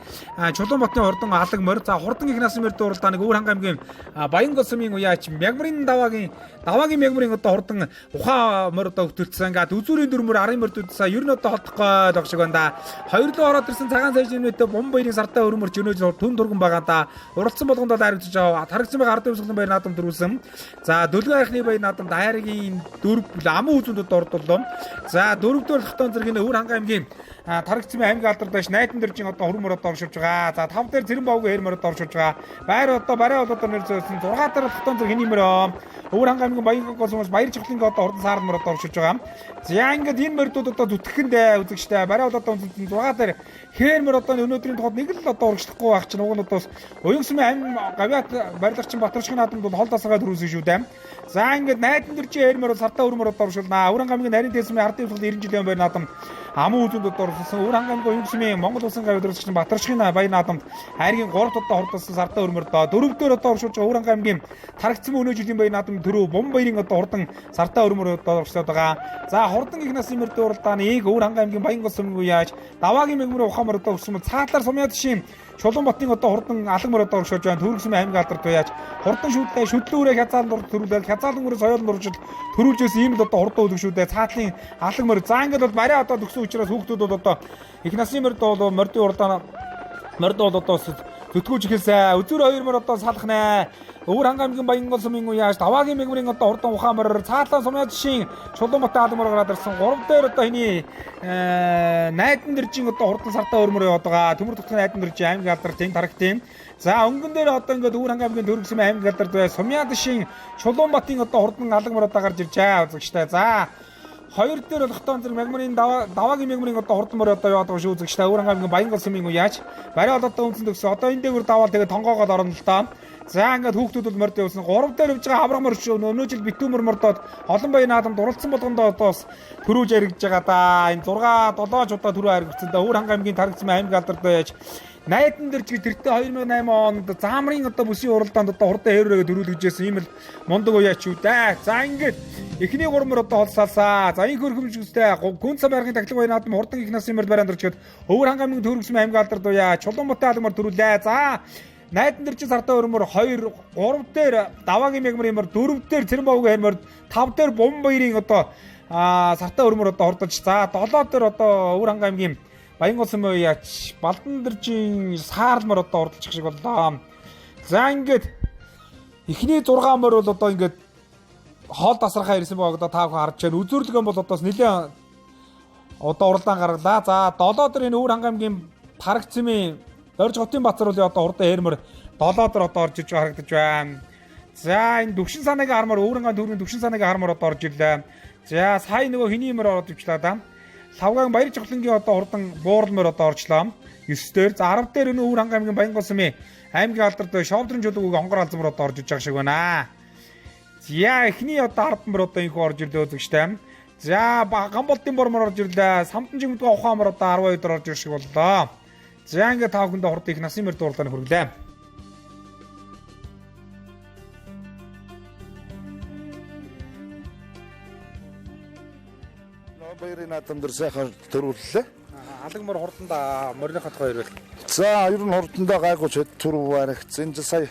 Чулуунбатны урдан алагмөр. За хурдан их насны мөр дууралдааныг Өвөрхангай аймгийн Баянгосмын уяач Мягмарын даваагийн мягмарын одоо хурдан ухаан мөр одоо хөтөлсөн. Ингээд үзүүрийн дөрмөр арын мөр дүүдсэн. Ер нь одоо холдох гой шиг байна да. Хоёрлоо ороод ирсэн цагаан сайжнуудтай Бум баярын сартай өрмөрч өнөөдөр түн турган байгаа да. Уралдсан болгондоо харагдаж байгаа. Тарагцсан байгаа ард өвсгөн баяр наадам төрүүлсэн. За Дөлгөн айхны баяр наадамд хайргийн дөрв амын үзүүдэд ордоллоо. За дөрөвдөр тогтоон зэрэг энэ Өвөрхангай аймгийн тарагцсан аймгийн алдарт байж найдан дэржин одоо хөрмөр одоо оршуулж байгаа. За 5 дээр Цэрэн Баавуугийн хөрмөр одоо оршуулж байгаа. Байр одоо нэр зөөсөн 6 дээр тогтоон зэрэг хэний мөр Өвөрхангай аймгийн Баянгосмоос баяр чухлынгийн одоо урдан саард мөр одоо оршуулж байгаа. За ингээд энэ мөрдүүд одоо зүтгэхэндээ үзэгчтэй барай одоо 6 дээр хээрмэр одоо өнөөдрийн тухайд нэг л одоо урагшлахгүй байх чинь уг нь одоо Уянгсмын аймаг гавьяат барилгачин Батаршгийн наадамд бол хол тасгаа төрүүлсэн шүү дээ. За ингээд найдан дэржин хээрмэр бол сартаа өрмөр одоо оршуулнаа. Өвөрхангай аймгийн нарийн дэсмийн ардын төвлөрд 90 жилийн баяр наадамд амын үзүүнд одоо оршуулсан. Өвөрхангай аймгийн Уянгсмын Монгол улсын гавьяат барилгачин Батаршгийн баяр наадамд хайргийн 3 одоо хордолсон сартаа өрмөр доо дөрөвдөр одоо оршуулж байгаа. Өвөрхангай аймгийн тарагцсан өнөө жилийн баяр наадамд төрөө Бум баярын одоо хурдан сартаа өрмөр одоо оршуулж байгаа. За хурдан их насны мөр дууралдааны Өвөрхангай аймгийн Баянгосмын уяач даваагийн мэгмөр ухаан мөр одоо өссөн цаатлаар Сумья жишээ Чулуунбатын одоо хурдан алагмөр одоо оршуулж байна. Төргөс мөй аймгийн алдарт уяач хурдан шүтлээ шүтлүүрээ хязаалан дурд төрүүлэл хязаалан мөрөөс соёлын урагшил төрүүлж байсан ийм л одоо хурдан үлгэх шүү дээ. Цаатлын алагмөр за ингээд бол барай одоо төгсөн учраас хүүхдүүд бол одоо их насны мөрд бол мордын урдаан морд бол одоо зүтгүүж ихэлсэ үзүүр хоёр мөр одоо салах нэ. Өвөрхангай аймгийн Баянгосмын уяач даваагийн мэгмэрийн одоо хурдан ухаан мөр цаатлаа Сумья жишээ Чулуунбатын алагмөр гараад ирсэн 3 дээр одоо хэний найдан дэржин одоо хурдан сартаа өрмөр яваад байгаа. Төмөр төгсгөн найдан дэржин аймгийн алдарт энэ тарагтын. За өнгөн дээр одоо ингээд Өвөрхангай аймгийн Төргөс мөй аймгийн алдарт бай Сумья жишээ Чулуунбатын одоо хурдан алагмөр одоо гарч ирж байгаа үзэгчтэй. За хоёр дээр тогтоон зэрэг мягмарын даваагийн мягмарын одоо хурдан мөр одоо яваад байгаа шүү үзэгчтэй. Өвөрхангай аймгийн Баянгосмын уяач барай одоо үнсэн төгсөн. Одоо энэ дээгүр даваал тэгээд тонгоогоод орно л доо. За ингээд хүүхдүүд бол морд явуулсан 3 дээр явж байгаа хавраг мөр шүү. Өнөө жил битүүмөр мордоод олон баяр наадамд уралдсан болгондоо одоо төрүүлж яригдж байгаа да. Энэ 6 7 удаа төрөө харигдсан да. Өвөрхангай аймгийн тарагцсан аймгийн алдарт байж найдан дэрж тэртээ 2008 онд заамрын одоо бүсийн уралдаанд одоо хурдан хээрээ төрүүлгэжсэн ийм л мундаг уяач юу да. За ингээд эхний 3 мөр одоо холсаалсаа. За энэ хөргөмжтэй гүн цам байргийн тахлаг баяр наадам хурдан их насны мөр барианд орчод Өвөрхангай аймгийн Төргөс мөй аймгийн алдарт уяач Чулуунбатын алагмөр төрүүлээ. За найдан дэржин сартаа өрмөр 2 3 дээр даваагийн мягмарын мөр 4 дээр Цэрэн Баавуугийн хөрмөр 5 дээр Бум баярын одоо сартаа өрмөр одоо хордож. За 7 дээр одоо Өвөрхангай аймгийн Баянгосмын уяач Балдан дэржин саарлмөр одоо ордолчих шиг боллоо. За ингээд эхний 6 мөр бол одоо ингээд хоол тасархаа ирсэн баг одоо та бүхэн харж байна. Үзүүрлэгэн бол одоо нэлээд одоо уралдаан гаргалаа. За 7 дээр энэ Өвөрхангай аймгийн тарагцмын Дорж хотын Бацруулын одоо хурдан хээрмөр 7 дээр одоо орж иж харагдаж байна. За энэ Дөвшин санаагийн хармаар Өвөрхангай төрийн Дөвшин санаагийн хармаар одоо орж ирлээ. За сая нөгөө хэний мөр орж ивчлаа да. Лавгаан баяр чухлынгийн одоо хурдан бууралмөр одоо орчлоо. 9 дээр. За 10 дээр энэ Өвөрхангай аймгийн Баянгосмын аймгийн алдарт шовдрын чулууг хонгор алзмар одоо орж иж байгаа шиг байна. За эхний одоо 10 мөр одоо инхүү орж ирлээ үзэгчтэй. За Гамболтын бормор орж ирлээ. Самтан жимдгээ ухаан мөр одоо 12 дээр орж ирэх шиг боллоо. За ингээд та бүхэндээ хурдан их насны мөр дурлалыг хүргэлээ. Баярын наадам дээр сайхан төрүүллээ. Алагмөр хурданда морины хот хоёр байл. За ер нь хурданда гайгүй ч төрөв баригдсан. Энэ сая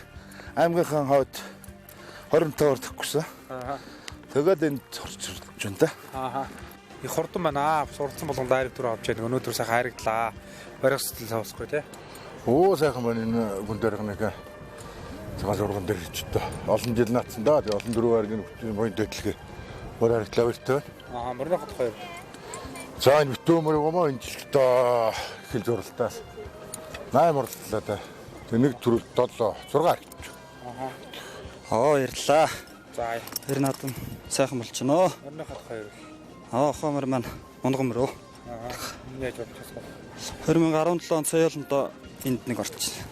аймгийнхан хойд 25-аар төгсөн. Тэгээд энэ орж ирж байна та. их хурдан байна. Суралцсан болгон дайректор авч яадаг. Өнөөдөр сайхан харигдлаа. Барих сэтгэл савсахгүй тий. Оо сайхан байна энэ гүн дээр нэг цагаан урган дээр ч одоо олон жил наацсан да. Тэгээ олон дөрөв харгийн нөхцөлийн дэвтлэгээ мөр харигдлаа өртөө. Мөрний хот хоёр. За энэ битүүмөр юм аа энэ жилдээ хэл зурлалтаас 8 орлоо да. Тэг нэг төрөл 7 6 харигдчих. Баярлаа. За ер нь одоо сайхан болчихноо. Мөрний хот хоёр. Хомор маань унган мөрөө. Яаж болчихсон? 2017 он соёлонд энд нэг орчихсон.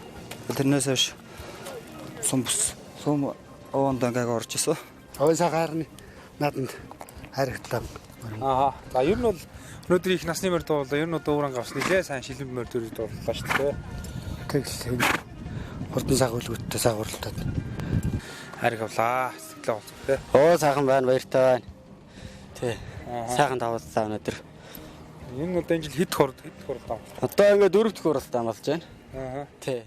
Тэрнээс хойш сум овонд ангаг орж исэн. Ой цагаарны надад харигдлаа. Аа. За ер нь бол өнөөдөр их насны морь дуулаа. Ер нь дөөрөн гавс нэлээ сайн шилэн морь төрөж дууллаа шүү дээ. Тэгэл хурдан сагуулгуудтай сагуултаад Хариг авлаа. Сэтгэлээ болцох тий. Оо сайхан байна, баяртай байна. Тий. Сайхан давууллаа өнөөдөр. Энэ одоо энэ жил хэд хурд даа. Одоо ингээд 4 дахь хуралдаа болж байна. Аа. Тий.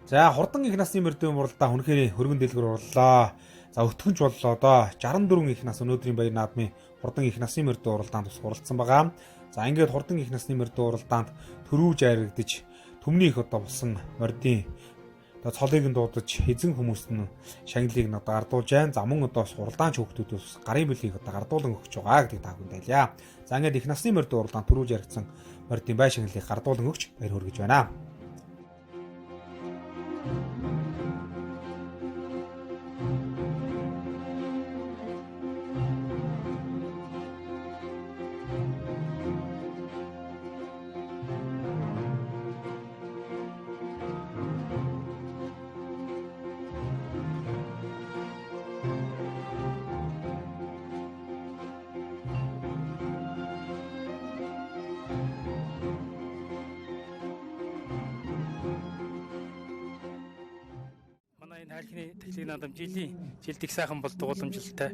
За хурдан их насны морьдын уралдаа хүнхээр хөргөн дэлгэр урлаа. За өтгөнч боллоо одоо 64 их нас өнөөдрийн баяр наадмын хурдан их насны морьдын уралдаанд тус уралдсан байгаа. За ингээд хурдан их насны морьдын уралдаанд төрүүж айрагдаж төмний их одоо болсон морьдын одоо цолыг нь дуудаж эзэн хүмүүст нь шагналыг одоо гардуулж байна. За мөн одоо уралдаанч хүүхдүүдээс гарын бүлгийг одоо гардуулан өгч байгаа гэдэг таагүй байлаа. За ингээд их насны морьдын уралдаанд төрүүж айрагдсан морьдын бай шагналыг гардуулан өгч баяр хүргэж байна. Архины техник наадам жилдик сайхан бол дууламжлалтай.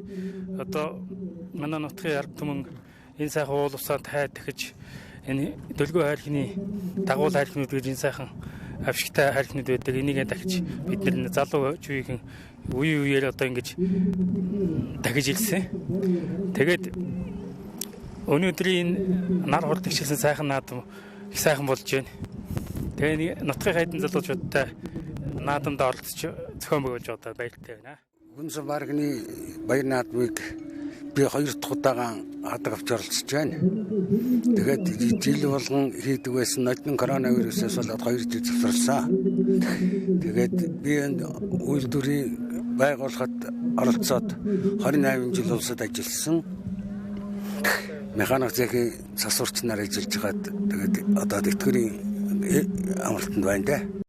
Одоо манай нутгийн ард түмэн энэ сайхан уул усаанд хай дахиж энэ дөлгөө архины дагуул архинууд гэж энэ сайхан авшигтай архинууд байдаг. Энийг дахиж бид нар залуу чуйхэн үеэр одоо ингэж дахиж илсэн. Тэгээд өнөөдрийн нар хурд гिचсэн сайхан наадам их сайхан болж байна. Тэгээд нутгийн хайдан залуучуудтай наадамд оролцож зохион байгуулж одоо баяртай байна. Гүнзэн барганы баяр наадмыг би 2 дахь удаага хадаг авч оролцож байна. Тэгээд жил болгон хийдэг байсан нодон коронавирусээс болоод 2 жил завсарлаа. Тэгээд би энэ үйлдвэрийг байгуулахад оролцоод 28 жил улсад ажилласан. Механик зэхийн засварчнаар ажиллаж байгаад тэгээд одоо тэтгэврийн амралтанд байна дээ.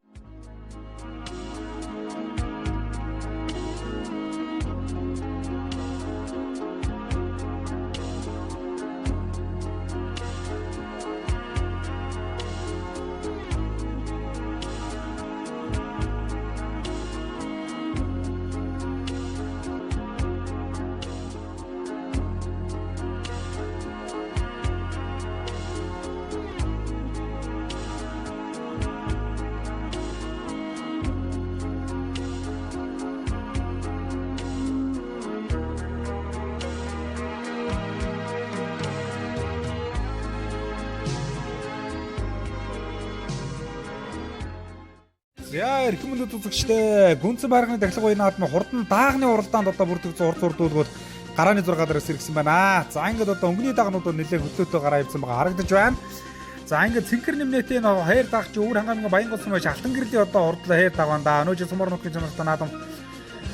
Яа эрхэм мэнд үзэгчтэй Гүнзэн байрганы дахлах үеийн наадмын хурдан даагны уралдаанд одоо бүртгэж урдуулгууд гарааны 6 дараа сэргсэн байна. За ингээд одоо өнгөний даагнууд нэлээд хөдлөөтэй гараа ивсэн байгаа харагдаж байна. За ингээд цэнхэр нэмнэтээ нөө хайр даагч өвөр хангаамын баян голсон байж алтан гэрлийн одоо хурдлаа хайр даагванда өнөөдөр сумар нутгийн чанартай наадам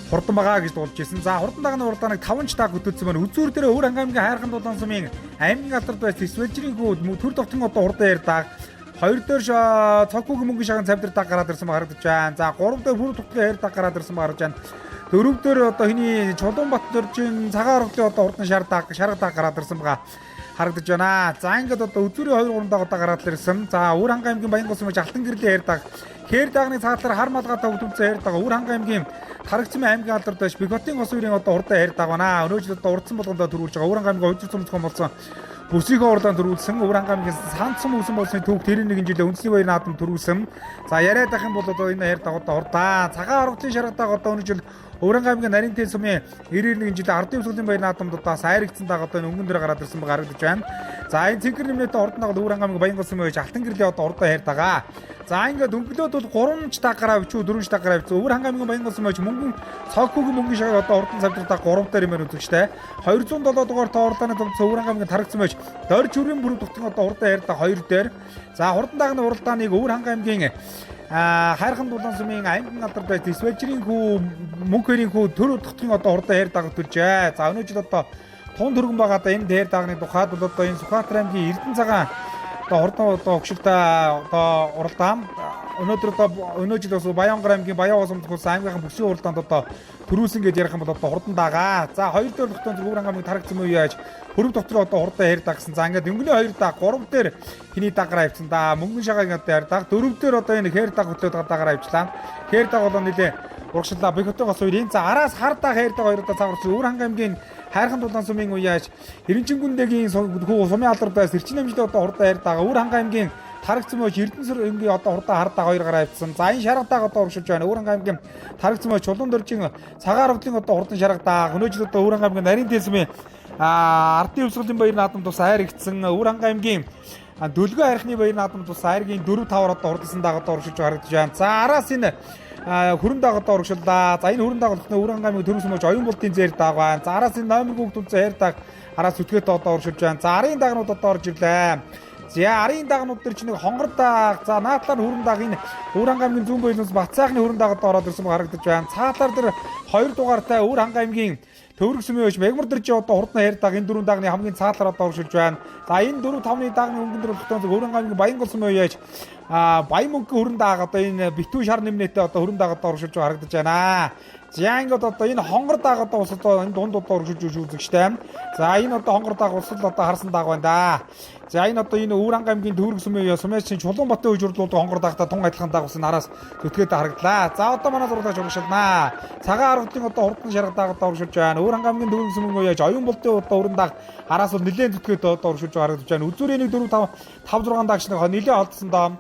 хурдан байгаа гэж дуулж ирсэн. За хурдан даагны уралдааныг 5 ч дааг хөтөлсөн байна. Үзүүр дээр өвөр хангаамын хайрхан дулаан сумын аймгийн алдарт байж Свежрийн хүүд төр тогтон одоо хурдан хайр дааг 2 дээр цоггүй мөнгө шаган цавдар даг гараад ирсэн харагдаж байна. За 3 дээр бүр тогтны хайр даг гараад ирсэн харагдаж байна. 4 дээр одоо хиний Чулуунбат дөржин цагаан орглын одоо хурдан шарга даг гараад ирсэн байгаа харагдаж байна. За ингээд одоо үзүүрийн 2 3 даг одоо гараад ирсэн. За өвөр хангаан аймгийн баян голсон байж алтан гэрлийн хайр даг хэр дагны цаатлаар хар малгайтай хөдөлсөн хайр даг өвөр хангаан аймгийн Харагцсан аймгийн алдарт байж Бикотын гос үерийн одоо хурдан хайр даг байна. Өнөөдөр одоо урдсан болгондоо төрүүлж байгаа өвөр хангаан аймгийн хожир цомцгон болсон бүсийн урлаан төрүүлсэн өвөр хангаамгийн санцсан үүсэн болсон түүх тэрийн нэгэн жилийн үндэсний баяр наадам төрүүлсэн. За яриад ах юм бол одоо энэ хайр даг одоо хурдаа цагаан оргилын шаргадаг одоо өнөө жил өвөр хангаамгийн нарийн тэл сумын 91 жилийн ардын өсгөлийн баяр наадамд одоо сайрагдсан даг одоо өнгөн дээр гараад ирсэн байгаа харагдаж байна. За энэ цэнхэр нэмнэтээ хурдан даг өвөр хангаамгийн баян голсон байж алтан гэрлийн одоо хурдаа хайр дагаа. За ингээд өнгөлөөд бол 3 ч даг гараа бичүү 4 ч даг гараа бичүү өвөр хангаамгийн баян голсон байж мөнгөн цоггүй мөнгөн шагаар одоо хурдан цавдар даг 3 дээр юм үзэгчтэй 207 дугаар та уралдааны төвд өвөр хангаамгийн тарагцсан байж дорж хүрийн бүрэг тогтсон одоо хурдан хайр даг 2 дээр. За хурдан дагны уралдааныг өвөр хангаан аймгийн хайрхан дулаан сумын аймгийн алдарт байж Свежрийн хүү мөнхөрийн хүү төр тогтсон одоо хурдан хайр даг төлжээ. За өнөөдөр одоо тун төргөн байгаа одоо энэ хайр дагны тухайд бол одоо энэ Сүхбаатар аймгийн Эрдэнэ цагаан одоо хурдан одоо өгшөлтэй одоо уралдаан өнөөдөр одоо өнөөдөр бас Баянгар аймгийн Баян ус өмсөх аймгийн бүсийн уралдаанд одоо төрүүлсэн гэж ярих юм бол одоо хурдан дагаа. За 2 дээр тогтоон зөв Өвөр аймгийн тархацсан уу яаж хөрөв дотроо одоо хурдан хэр дагсан. За ингээд өнгөний 2 даг 3 дээр хиний дагаараа авчихсан да. Мөнгөн шагааг одоо хэр даг 4 дээр одоо энэ хэр даг хөтлөөд дагаараа авчлаа. Хэр даг бол нэлээ урагшлаа. Бихотын гос үеийн за араас хар даг хэр даг 2 удаа цаагаарсан. Өвөр аймгийн хайрхан дулаан сумын уяаж Хэрэнчингүндэгийн сумын алдартай Сэрчин амжилт одоо хурдан хэр даг Өвөр аймгийн тарагцсан мөч Эрдэнэсэр энгийн одоо хурдан хардаг 2 гараа авчихсан. За энэ шаргадаг одоо урагшилж байна. Өвөр аймгийн тарагцсан мөч Чулуун дөржин цагаан ардын одоо хурдан шаргадаг. Өнөөдөр одоо Өвөр аймгийн нарийн дэсмийн ардын өвсгөлийн баяр наадам тус хайр игдсэн. Өвөр аймгийн Дөлгөө хайрхны баяр наадам тус хайргийн 4-5 одоо хурдсан даг одоо урагшилж харагдаж байна. За араас энэ хүрэн даг одоо урагшилдаа. За энэ хүрэн даг болохны Өвөр аймгийн төрөс мөч оюун болтын зэр даг байна. За араас энэ номер хүүхдүүд зэр даг араас өтгөөд одоо урагшилж байна. За арын дагнууд одоо орж ирлээ. За арын дагнууд төр чинь нэг хонгор даг. За наадлаар хүрэн даг энэ Өвөр аймгийн зүүн бойлноос Бацаахны хүрэн даг одоо ороод ирсэн баг харагдаж байна. Цаатаар тэр 2 дугаартай Өвөр аймгийн Төвөрг сүмийн өч Мегмар дэржи одоо хурдан хайр даг энэ 4 дагны хамгийн цаатлаар одоо урагшилж байна. За энэ 4-5-ны дагны өнгөн дээр тогтоон Өвөр аймгийн Баянгол сүмийн яаж Баян мөнгө хүрэн даг одоо энэ битүү шар нэмнэтэ одоо хүрэн даг одоо урагшилж харагдаж байна. За ингээд одоо энэ хонгор даг одоо ус одоо энэ дунд одоо урагшилж үзэгчтэй. За энэ одоо хонгор даг ус одоо харсан даг байна да. За энэ одоо энэ Өвөр аймгийн Төвөрг сүмийн сумын Чулуунбатын үе журлууд хонгор дагта тун адилхан даг ус нараас төтгээд харагдлаа. За одоо манай зурлагч урагшилнаа. Цагаан аргуудын одоо хурдан шаргадаг одоо урагшилж байна. Өвөр аймгийн Төвөрг сүмийн үе яаж оюун болтын одоо өрн даг араас бол нэлээд төтгээд одоо урагшилж харагдаж байна. Үзүүрийн 4 5 6 дагч нэг нэлээд олдсон доо.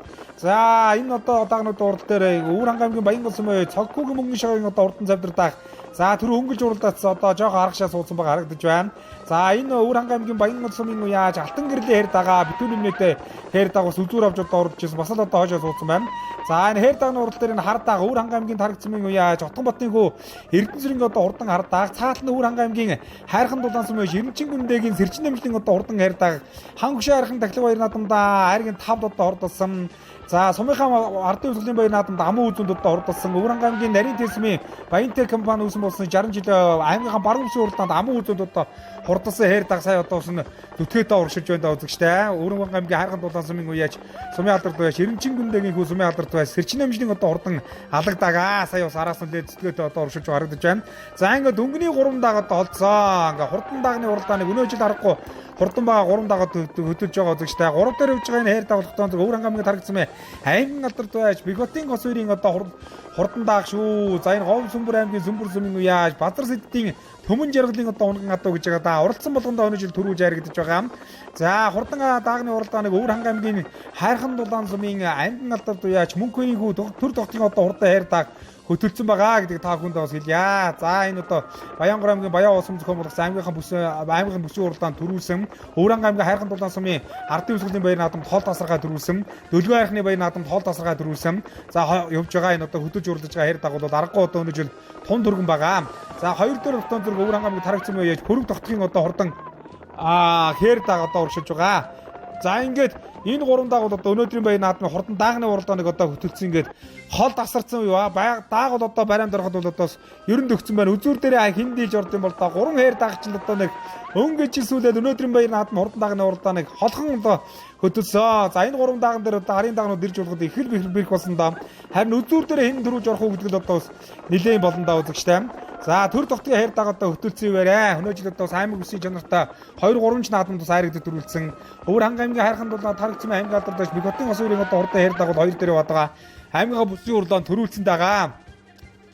За энэ одоо дагнууд урал дээр Өвөр аймгийн Баянгол сүмийн цогкуугийн мөнгөн шагагийн одоо урдан завдирдаг. За тэр өнгөлж уралдац одоо жоох аргашаа суудсан баг харагдаж байна. За энэ Өвөр аймгийн Баянгол сүмийн яаж алтан гэрлийн хэр дагаа битүү нэмнэтэ хэр дагаа үзүүр авч одоо уралж ирсэн. Бас л одоо хойшоо суудсан байна. За энэ хэр дагны урал дээр энэ хар дагаа Өвөр аймгийн тархацсан яаж Отгонбатын хөө Эрдэнэсрийн одоо урдан хар дагаа цаатал нь Өвөр аймгийн хайрхан дулаан сүмийн Хэрэнчингүндэгийн Сэрчин амжилтын одоо урдан хэр дагаа хангушаа хайрхан тахлаг баяр наадамда хайргийн 5 одоо ордолсон. За сумынхаа ардын өвсгөлийн баяр наадамд аман үзэнд одоо ордолсон. Өвөр аймгийн нарийн дэсмийн Баянтек компани үүсэн болсон 60 жил аймгийн баруун үсгийн уралдаанд аман үзэнд одоо хурдсан хэр даг сая одоо усан төтгөөдөө урагшилж байна үзэгчтэй. Өвөр аймгийн хайрхан дулаан сумын уяаж сумын алдарт байж Хэрэнчингүндэгийн хүү сумын алдарт байж Сэрчин амжилтын одоо хурдан алгадагаа сая ус араас нь төтгөөдөө одоо урагшилж харагдаж байна. За ингээд өнгөний 3 даг одоо холцоо. Ингээд хурдан дагны уралдааныг өнөө жил харахгүй хурдан бага 3 дагаад хөтөлж байгаа үзэгчтэй. 3 дээр явж байгаа энэ хэр дагалхтон Өвөр аймгийн тархацсан аймгийн алдарт байж Биготын гос үерийн одоо хурдан даах шүү. За энэ Говь Сүмбэр аймгийн Сүмбэр сүмийн уяаж Базар сэддийн Төмөн жаргалын одоо унган адуу гэж байгаа да. Уралдсан болгондоо өнөө жил төрүүлж харагдаж байгаа. За хурдан даагны уралдааныг Өвөр аймгийн хайрхан дулаан сумын аймгийн алдарт уяаж Мөнхөний хүү төр тогтын одоо хурдан хайр дааг хөтөлсөн байгаа гэдэг та бүхэнд бас хэлье. За энэ одоо Баянгар аймгийн Баян ус өмсөх комплекс аймгийн бүсийн уралдаанд төрүүлсэн. Өвөр аймгийн хайрхан дулаан сумын ардын өвсгөлийн баяр наадамд хоол тасаргаа төрүүлсэн. Дөлгөө хайрхны баяр наадамд хоол тасаргаа төрүүлсэн. За явж байгаа энэ одоо хөтөж уралдаж байгаа хэр дагуул бол аргагүй одоо өнөө жил тун төргөн байгаа. За 2 дээр тогтоон зэрэг Өвөр аймгийн тархацсан үеэж хөрөг тогтхын одоо хурдан хэр даг одоо урагшилж байгаа. За ингээд энэ 3 даг бол одоо өнөөдрийн баяр наадмын хурдан даагны уралдааныг одоо хөтөлсөн ингээд хол тасарсан юу дааг бол одоо барианд ороход бол одоо ерөн дөгцсөн байна. Үзүүр дээрээ хэн дийлж орд юм бол та 3 хэр даг чинь одоо нэг өнгөж сүүлээд өнөөдрийн баяр наадмын хурдан даагны уралдааныг холхон одоо хөтөлсөн. За энэ 3 дааган дээр одоо харийн даагнууд ирж болоход их бэрх болсон даа. Харин үзүүр дээрээ хэн төрүүлж орох уу гэдэг л одоо бас нэлээд болон даа үзэгчтэй. За төр тогтгийн хайр даг одоо хөтөлсөн юмарэ. Өнөө жил одоо сайн мөсийн чанартай 2-3 ч наадамд бас хайрагдаж төрүүлсэн. Өвөр аймгийн хайрхан дулаан тархацсан аймгийн алдарт байж Биготын гос үерийн одоо хурдан хайр даг бол 2 дээр яваад байгаа. Аймгийн бүсийн уралдаанд төрүүлсэн дагаа.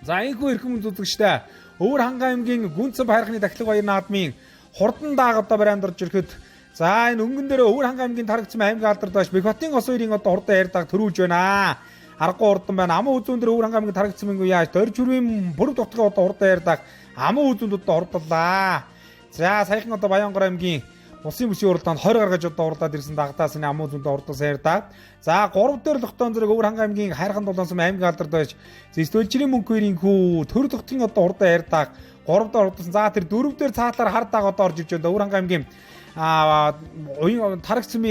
За энэхүү эрхэм үзэгчтэй. Өвөр аймгийн Гүнцэв хайрхны тахлаг баяр наадмын хурдан даг одоо барианд орж ирэхэд за энэ өнгөн дээр Өвөр аймгийн тархацсан аймгийн алдарт байж Биготын гос үерийн одоо хурдан хайр даг төрүүлж байна. Аргагүй урдан байна. Аман үзүүн дээр Өвөр аймгийн тархацсан мөнгө яаж дөрж хүрвийн бүрэг дотгоо одоо хурдан хайр даг аман үзүүнд одоо хурдлаа. За саяхан одоо Баянгар аймгийн Улсын бүсийн уралдаанд 20 гаргаж одоо урлаад ирсэн дагтаас энэ амун зүүндээ урдаас хайрдаг. За 3 дээр тогтоон зэрэг Өвөр аймгийн хайрхан дулаан сум аймгийн алдарт байж Зэстөлжирийн мөнхөөрийн хүү төр тогтгийн одоо урдаа хайрдаг. 3 дээр урдсан. За тэр 4 дээр цаатлаар хардаг одоо орж иж байна. Өвөр аймгийн тархацсан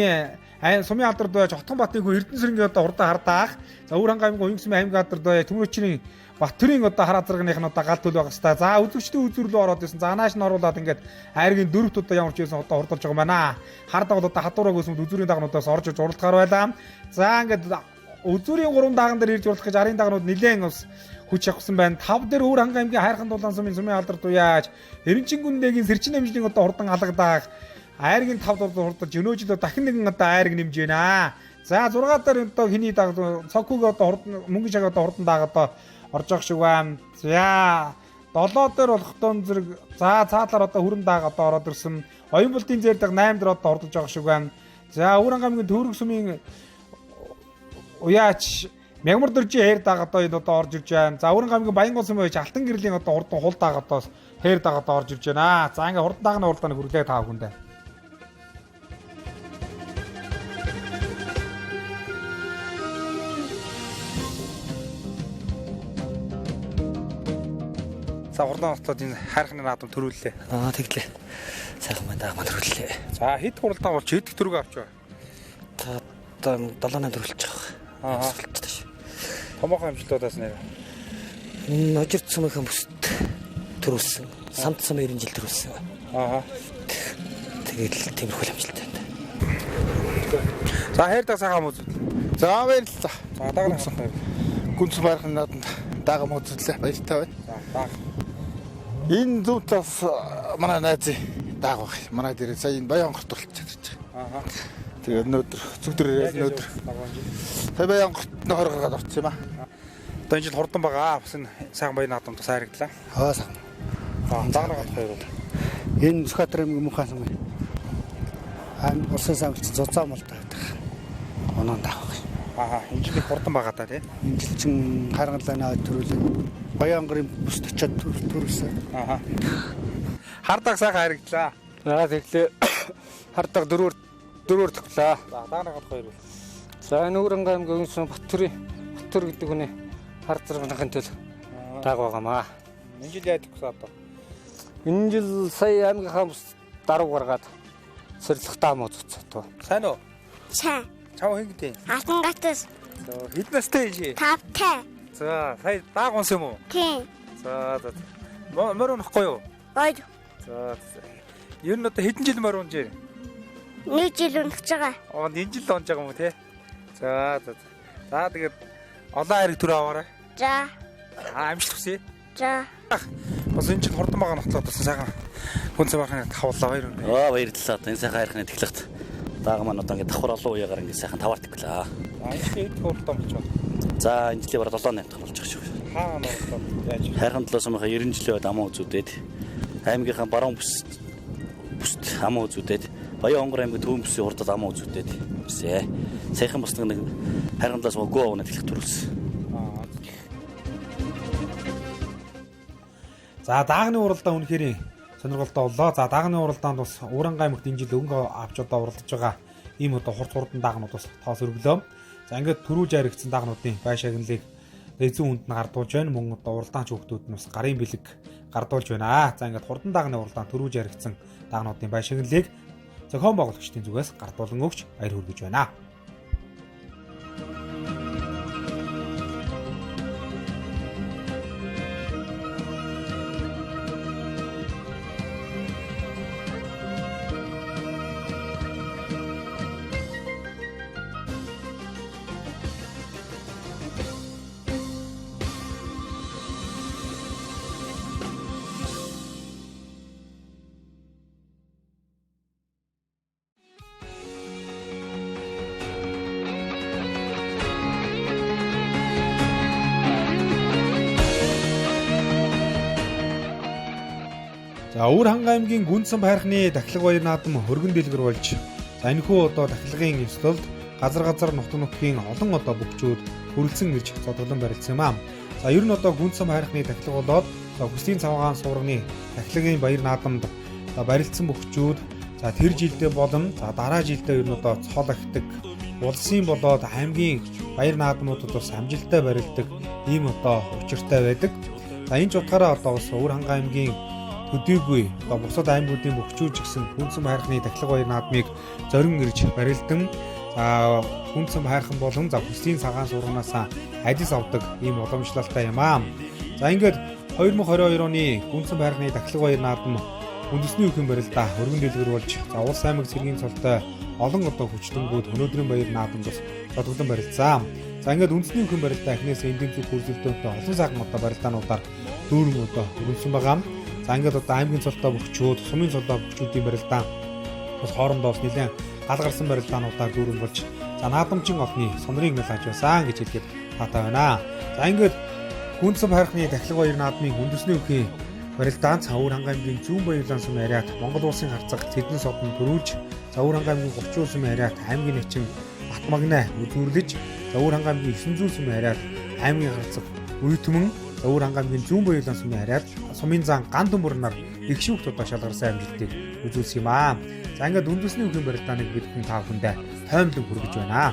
Сумын алдар доо Хотгонбатын хүү Эрдэнэсрэнгийн одоо хурдан хардаах. За Өвөр хангай аймгийн Уянгсмын аймгийн алдар доо Төмөрөчрийн Баттөрийн одоо хар азаргных нь одоо гал төл байх хэвээр. За үзэгчдийн үзүүрлөө ороод ирсэн. За анааш нь оруулаад ингээд айргийн дөрөвт одоо ямар ч байсан одоо хурдалж байгаа юм байна. Хардаг бол одоо хатуураг өсөмд үзүүрийн дагнуудаас орж иж уралдахаар байлаа. За ингээд үзүүрийн 3 даган дээр ирж урлах гэж арын дагнууд нэлээд бас хүч авсан байна. 5 дээр Өвөр хангай аймгийн хайрхан дулаан сумын алдар туяаж Эренчин гүндэгийн сэрчин амжилтын одоо хурдан алгадаах. Айргийн 5 дугаар хурдалж өнөөжлөө дахин нэгэн одоо айрг нэмж байна. За 6 дээр одоо хиний даг цокуг одоо хурдан мөнгө шаг одоо хурдан даг одоо орж явах шиг байна. За 7 дээр болохтой зэрэг за цаатлаар одоо хүрэн дааг одоо ороод ирсэн. Оюун бултын зээр даг 8 дээр одоо ордож байгаа шиг байна. За Өвөр хангай аймгийн Төвөрг сумын уяач Мягмар дөржийн хэр дааг одоо энэ одоо орж ирж байна. За Өвөр хангай аймгийн Баянгол сумын уяач Алтан гэрлийн одоо хурдан хул дааг одоо хэр дааг одоо орж ирж байна. За ингээ хурдан даагны уралдааны хүрлээ таа хүндээ. За хурдан ослоод энэ хайрхны наадам төрүүллээ. Тэглээ. Сайхан байна маань төрүүллээ. За хэд хуралдаан болж хэд төрөг авч байгаа? Та 7-8 төрүүлж байгаа. Томоохон амжилтуудаас нэр. Ножирт сумынхан бүст төрүүлсэн. Самт сум 90 жил төрүүлсэн. Тэгэл тиймэрхүү амжилт байна. За хайр даг сайхан үзвэл. За баярлалаа. За дагнах сайн. Гүнс байрхын нааданд дагам үзүүлээ. Баяртай байна. За даг. Энэ зүүтээс манай найзын дааг баг. Манай дээр сая энэ Баянгорт оролцож чадчих. Тэгээ өнөөдөр зүгдэр өнөөдөр. Тэгээ Баянгорт 20 гараад орсон юм аа. Одоо энэ жил хурдан байгаа. Бас энэ сайхан баяр наадамд бас хайрагдлаа. Сайхан. Дагнагад хоёр бол. Энэ Сүхбаатар аймгийн Мөнхөн сум. Улсын самлц зузаан мал тавьдаг. Оноо даах. Энэ жил хурдан байгаа та тий. Энэ жил чин харгалаанаа төрүүлээ. Баянгарын бүст очиад төрүүлсэн. Хардаг сайхан хайрагдлаа. За тэглээ. Хардаг дөрөөр төглөө. За дагнагад хоёр бол. За энэ Өвөр хангай аймгийн Уянгсмын Баттөр гэдэг хүний хар заргахын төл даг байгаамаа. Энэ жил яадаг вэ одоо? Энэ жил сая аймгийнхаа бүс даруй гаргаад сэрэлх даам үзүүлсэн. Сайн уу? Сайн. Чав хин гэдэг. Алтан гатас. Хэд настай чи? 5-тай. За сая дааг унсан юм уу? Тийм. За. Морь унахгүй юу? Ой. За. Ер нь одоо хэдэн жил морь унжээ? 1 жил унах байгаа. Энэ жил унж байгаа юм уу те? За. За тэгээд олон хайрыг төрөө аваарай. За. Амжилт хүсье. За. Бас энэ жил хурдан байгаа нотлоод бас сайхан хүнсээ байхны тавлаа баяр үнэ. Баярлалаа. Энэ сайхан хайрхны тэглэгт даага маань одоо ингээд давхар олон уяагаар ингээд сайхан таваар тэглээ. Энэ хэд хурдан болж байна? За энэ жилийн бараг 7-8 дахь болж байгаа шүү. Хаана орлоо яаж? Хайрхан талаас махаа 90 жилийн бод амаа үзүүдэд аймгийнхаа баруун бүст амаа үзүүдэд Баянгор аймгийн Төвөн бүсийн хурдад амаа үзүүдэд ирсэ. Сайхан бус нэг хайрхан талаас махаа гоо авна тэглэх төрүүлсэн. За даагны уралдаан үнэхээр сонирхолтой боллоо. За даагны уралдаанд бас Өвөр хангай аймагт энэ жил өнгө авч одоо уралдаж байгаа ийм одоо хурдан даагнууд бас тоос өргөлөө. За ингээд төрүүлж харигдсан даагнуудын бай шагналыг эзэн хүнд нь гардуулж байна. Мөн одоо уралдаанч хүүхдүүд нь бас гарын бэлэг гардуулж байна. За ингээд хурдан даагны уралдаан төрүүлж харигдсан даагнуудын бай шагналыг зохион байгуулагчдын зүгээс гардуулан өгч баяр хүргэж байна. За Өвөр хангай аймгийн Гүнсэн байрхны дахилга баяр наадам хөргөн дэлгэр болж за энэхүү одоо дахилгын ёслолд газар нутгийн олон одоо бүгчүүд хүрэлцэн ирж зодглон барилдсан юм аа. За ер нь одоо Гүнсэн байрхны дахилга болоод Хүслийн цавгаан суурганы дахилгын баяр наадамд барилдсан бүгчүүд за тэр жилдээ болон за дараа жилдээ ер нь одоо цол ахдаг улсын болоод аймгийн баяр наадмуудад бас амжилттай барилдаг ийм одоо учиртай байдаг. За энэ ч утгаараа одоо бас Өвөр хангай аймгийн төдийгүй одоо бусад аймагуудын бүгчүүд гэсэн Гүнсэн байрхны дахилга баяр наадмыг зорин ирж барилдан За хүнсэн хайрхан болон за хүслийн цагаан сурганаас ажил авдаг ийм уламжлалтай юм аа. За ингээд 2022 оны хүнсэн хайрхны дахлаг баяр наадам үндэсний үхэн барилдаа өргөн дэлгэр болж за улс аймаг цэргийн цолтой олон одоо хүчтэнгүүд өнөөдрийн баяр наадамд тодглон барилцсан. За ингээд үндэсний үхэн барилдаа эхнээс эндийн зүг хүрэлтөнтэй олон цагаан одоо барилдаануудаар дүүрэн одоо өргөнсөн байгаа. За ингээд одоо аймгийн цолтой бөхчүүд, сумын цолтой бөхчүүдийн барилдаан бас хоорондоос нэлээд гал гарсан барилдаануудаар дүүрэн болж за наадамчин олны сонрыг нэлж байсан гэж хэлгээд таатай байна. За ингээд хүнсэн хайрхны дахлаг баяр наадмын үндэсний үхийн барилдаан Цавуур хангамгийн зүүн баярлаан сум яриат Монгол улсын харцаг Цэдэн содон төрүүлж Цавуур хангамгийн 30 сум яриат аймгийн хачин Батмагнаа үзүүрлэж Цавуур хангамгийн 900 сум яриат аймгийн харцаг Үйтмэн Цавуур хангамгийн зүүн баярлаан сум яриат сумын зан ган дүмбурнаар их шүүхт одоо шалгарсан амжилтыг үзүүлсэн юм аа. За ингээд үндэсний үгийн барилдааныг бид хүн та бүхэндээ тоймлон хүргэж байна.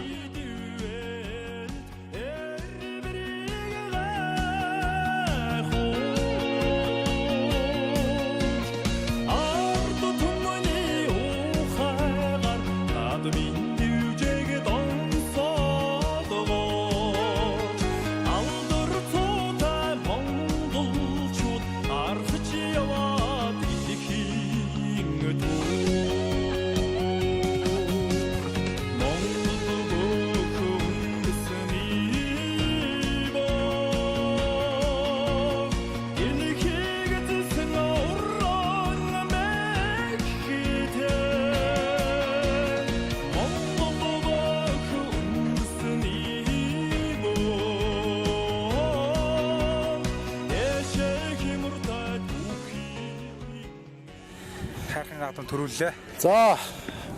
Төрүүллээ. За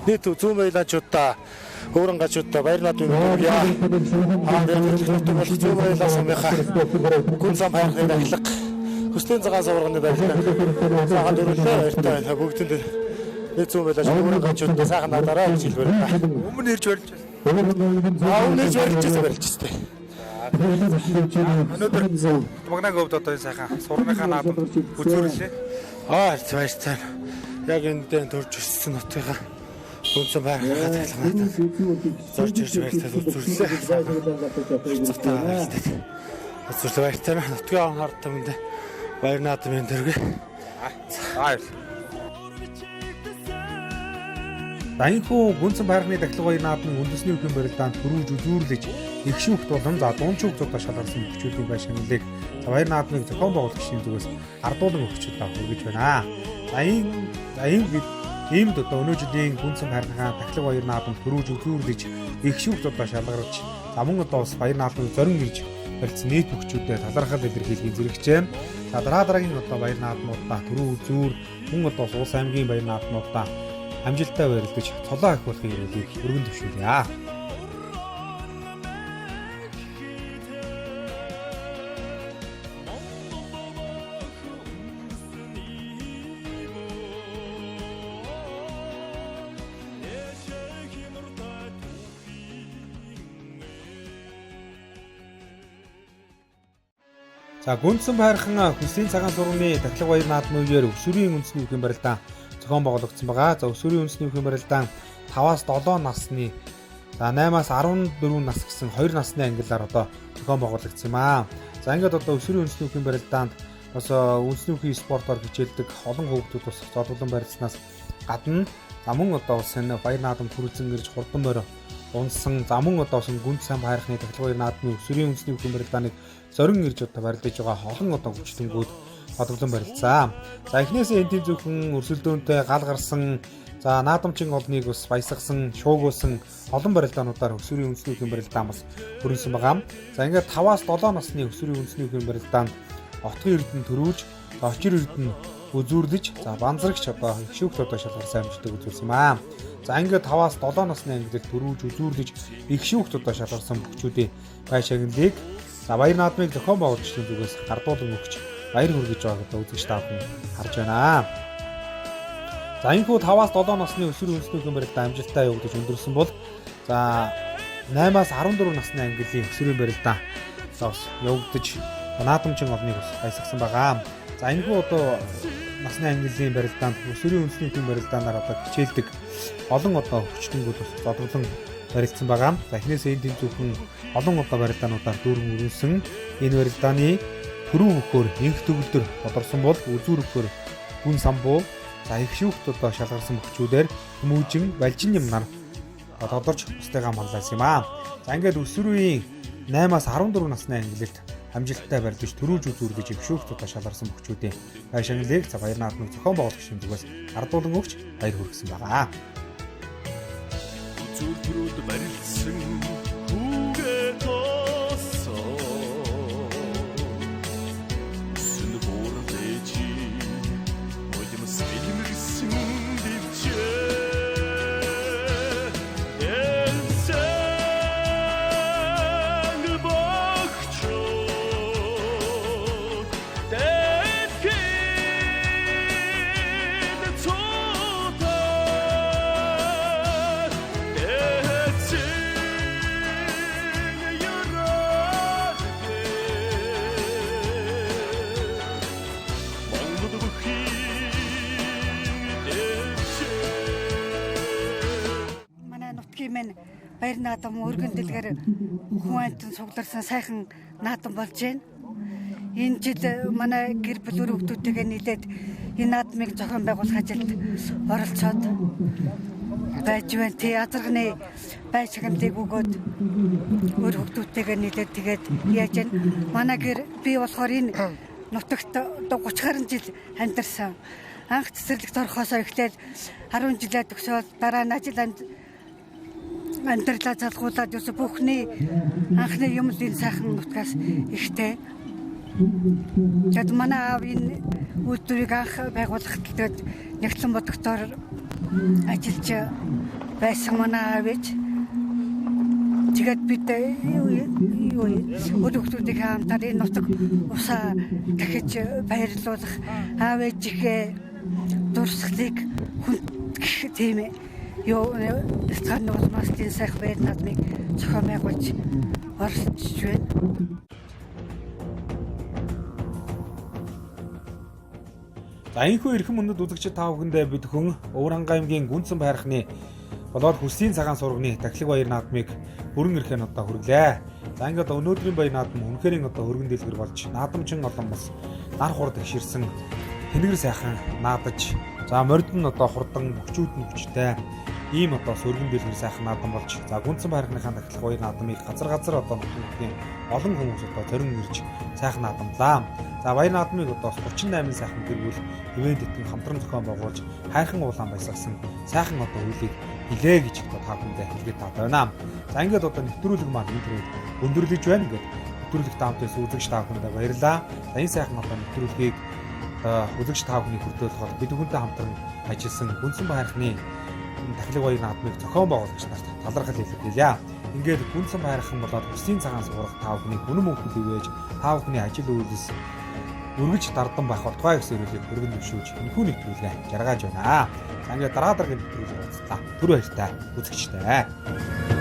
бид зүүн баялаачуудаа өөрөн гажуудаа баяр наадмын хүргье. Зүүн баялаа сумынхаа гүн зам хайрхны дахлаг хүслийн цагаан сурганы баярлалаа. Сайхан төрүүллээ. Баяртай бүгдэнд бид зүүн баялаач өөрөн гажуудаа сайхан наадаараа гэж хэлбэр. Өмнө ирж барьж байна. Өмнө ирж барьж байна. Өнөөдөр Багнагийн өвд одоо сайхан сургыныхаа наадам үзүүллээ. Баяртай. Яг энэ төрж өссөн нутгийнхаа хүнсэн байрхаа тайлбарлаад зорж ирж байртаа үзүүлсэн. Цавтаа байртай. Үзүүлсэн байртай нутгийн анхаард тамд баяр наадмын төргөө. Баяр. Данхуу хүнсэн байрхны дахлаг баяр наадмын үндэсний үхэн барилдаанд төрүүлж үзүүрлэж их шүүхт болон за дуунчууг зугдаа шалгарсан хүчүүдийн байшинлыг за баяр наадмын зохион байгуулагчдын зүгээс ардуулан өгчөдөө хүргэж байна. Иймд одоо өнөө жилийн хүнсэн хайрхаа дахлаг баяр наадамд төрүүлж үзүүрлэж их шүүхт одоо шалгарч за мөн одоо бас баяр наадмыг зорин ирж барьсан нийт хүчүүдэд талархал илэрхийлгийн зэрэгчээ. За дараагийн одоо баяр наадмуудаа төрөө үзүүр мөн одоо улс аймгийн баяр наадмуудаа амжилттай баярлаж цолоо их болохын ирээлийг өргөн төвшүүлье. За гүнсэн байрхан хүслийн цагаан сурганы дахлаг баяр наадмын үеэр өсвөрийн үндэсний үхэн барилдаан зохион байгуулагдсан байгаа. За өсвөрийн үндэсний үхэн барилдаан 5-аас 7 насны за 8-аас 14 нас гэсэн 2 насны ангиллаар одоо зохион байгуулагдсан юм аа. За ингээд одоо өсвөрийн үндэсний үхэн барилдаанд бас үндэсний үхийн спортоор хичээлдэг олон хүүхдүүд бас зодглон барилснаас гадна за мөн одоо бас энэ баяр наадамд хүрэлцэн ирж хурдан морь унсан за мөн одоо гүнд сайн байрхны дахлаг баяр наадмын өсвөрийн үндэсний үхэн барилдааныг зорин ирж одоо барилдаж байгаа олон одоо хүчтэнгүүд бодлон барилцсан. За эхнээсээ энэ зөвхөн өрсөлдөөнтэй гал гарсан за наадамчин олныг бас баясгасан, шуугуулсан олон барилдаануудаар өсвөрийн үндэсний үхэн барилдаан бас хүрсэн байгаа. За ингээд 5-аас 7 насны өсвөрийн үндэсний үхэн барилдаанд отгын эрдэнэ төрүүлж, очир эрдэнэ үзүүрлэж, за банзрагч одоо их шүүхт одоо шалгарсан амжилтыг үзүүлсэн юм аа. За ингээд 5-аас 7 насны ангилалд төрүүлж, үзүүрлэж, их шүүхт одоо шалгарсан бүхчүүдийн байшаглалыг за баяр наадмыг зохион байгуулагчдын зүгээс гардуулан өгч баяр хүргэж байгааг одоо үзэгч та бүхэн харж байна. За энэхүү 5-аас 7 насны өсвөр үндэсний үхэн барилдаан амжилттай явагдаж өндөрсөн бол за 8-аас 14 насны ангиллын өсвөрийн барилдаан бас явагдаж наадамчин олныг бас баясгасан байгаа. За энэхүү одоо насны ангиллын барилдаанд өсвөрийн үндэсний үхэн барилдаанаар одоо хичээлдэг олон одоо хүчтэнгүүд бас зодглон барилдсан байгаа. За эхнээс энэ тэнд зөвхөн олон удаа барилдаануудаар дүүрэн өрнөсөн энэ барилдааны төрөв өхөр инх төгөлдөр тодорсон бол үзүүр өхөр гүн самбуу за их шүүхт одоо шалгарсан мөхчүүдээр хүмүүжин балжин юмнаар тодорч бусдыгаа манлайлсан юм аа. За ингээд өсвөрийн 8-аас 14 насны ангилалд амжилттай барилдаж төрүүлж үзүүргэж их шүүхт одоо шалгарсан мөхчүүдийн байшинглыг за Баяр наадмын зохион байгуулагч шимдгээс ардуулан өгч баяр хүргэсэн байгаа. Зүр төрөд барилсан хүүгээ тоосоо сүн бордэж модимс илмэрсэн дэвчээ Баяр наадам өргөн дэлгэр хүн амтан сугларсан сайхан наадам болж байна. Энэ жил манай гэр бүл хүүхдүүдтэйгээ нийлээд энэ наадмыг зохион байгуулах ажилд оролцоод байж байна. Театрны байшинтыг өгөөд өөр хүүхдүүдтэйгээ нийлээд тэгээд яаж байна. Манай гэр би болохоор энэ нутагт 30 гаруй жил амьдарсан. Анх цэцэрлэгт орохоосоо эхлээд 10 жилээ төгсөөд дараа нь ажил амьдралаа залгуулад юус бүхний анхны юм л энэ сайхан нутгаас ихтэй. Тэгэд манай аав энэ үйлдвэрийг анх байгуулахад нэгтлэн бодогтоор ажиллаж байсан манай аав ээж. Тэгээд бид хүүхдүүдийн хамтаар энэ нутаг усаа дахиж баярлуулах аав ээжийнхээ дурсгалыг хүндэх тийм юу цаана улмаас тийм сайхан Баяр наадмыг зохион байгуулж оролцож байна. За энэхүү эрхэм мөндөд үзэгчид та бүхэндээ бид хүн Өвөрхангай аймгийн Гүнцэн байрхны болоод Хүслийн цагаан сурганы Тахилга Баяр наадмыг бүрэн эрхэн одоо хүргэлээ. За ингээд өнөөдрийн Баяр наадам үнэхээр одоо өргөн дэлгэр болж наадамчин олон бас нар хурд гişирсэн тэнэгэр сайхан наадаж за морд нь одоо хурдан мөчүүд нүчтэй ийм одоо өргөн дэлгэр сайхан наадам болж за Гүнцэн байрхныхаа Тахилга Баяр наадмыг газар одоо нутгийн олон хүмүүс одоо зорин ирж сайхан наадамлаа. За Баяр наадмыг одоо 38 сайхан гэр бүл ивент итгэн хамтран зохион байгуулж хайрхан улаан баясгалсан сайхан одоо үйлийг хэлээ гэж одоо та бүхэндээ хэлгээд байна. За ингээд одоо нэвтрүүлэг маань интернет өндөрлөж байна. Ингээд нэвтрүүлэгт хамтдаа үзэгч та бүхэндээ баярлалаа. За энэ сайхан одоо нэвтрүүлгийг үзэгч та бүхний хүртэл бид бүхэнтэй хамтран ажилласан Гүнцэн байрхны Тахилга Баяр наадмыг зохион байгуулагч нарт талархал илэрхийлье. Ингээд Гүнцэн байрхан болоод Хүслийн цагаан сургах та бүхний үнэн мөнхөд ивэж та бүхний ажил үйлс өргөж дардан байх болтугай гэсэн өрөөлийг өргөн дэвшүүлж энэхүү нэвтрүүлгээ жаргаж байна. За ингээд дараагийн нэвтрүүлгээр уулзлаа. Түр баяртай үзэгчтэй.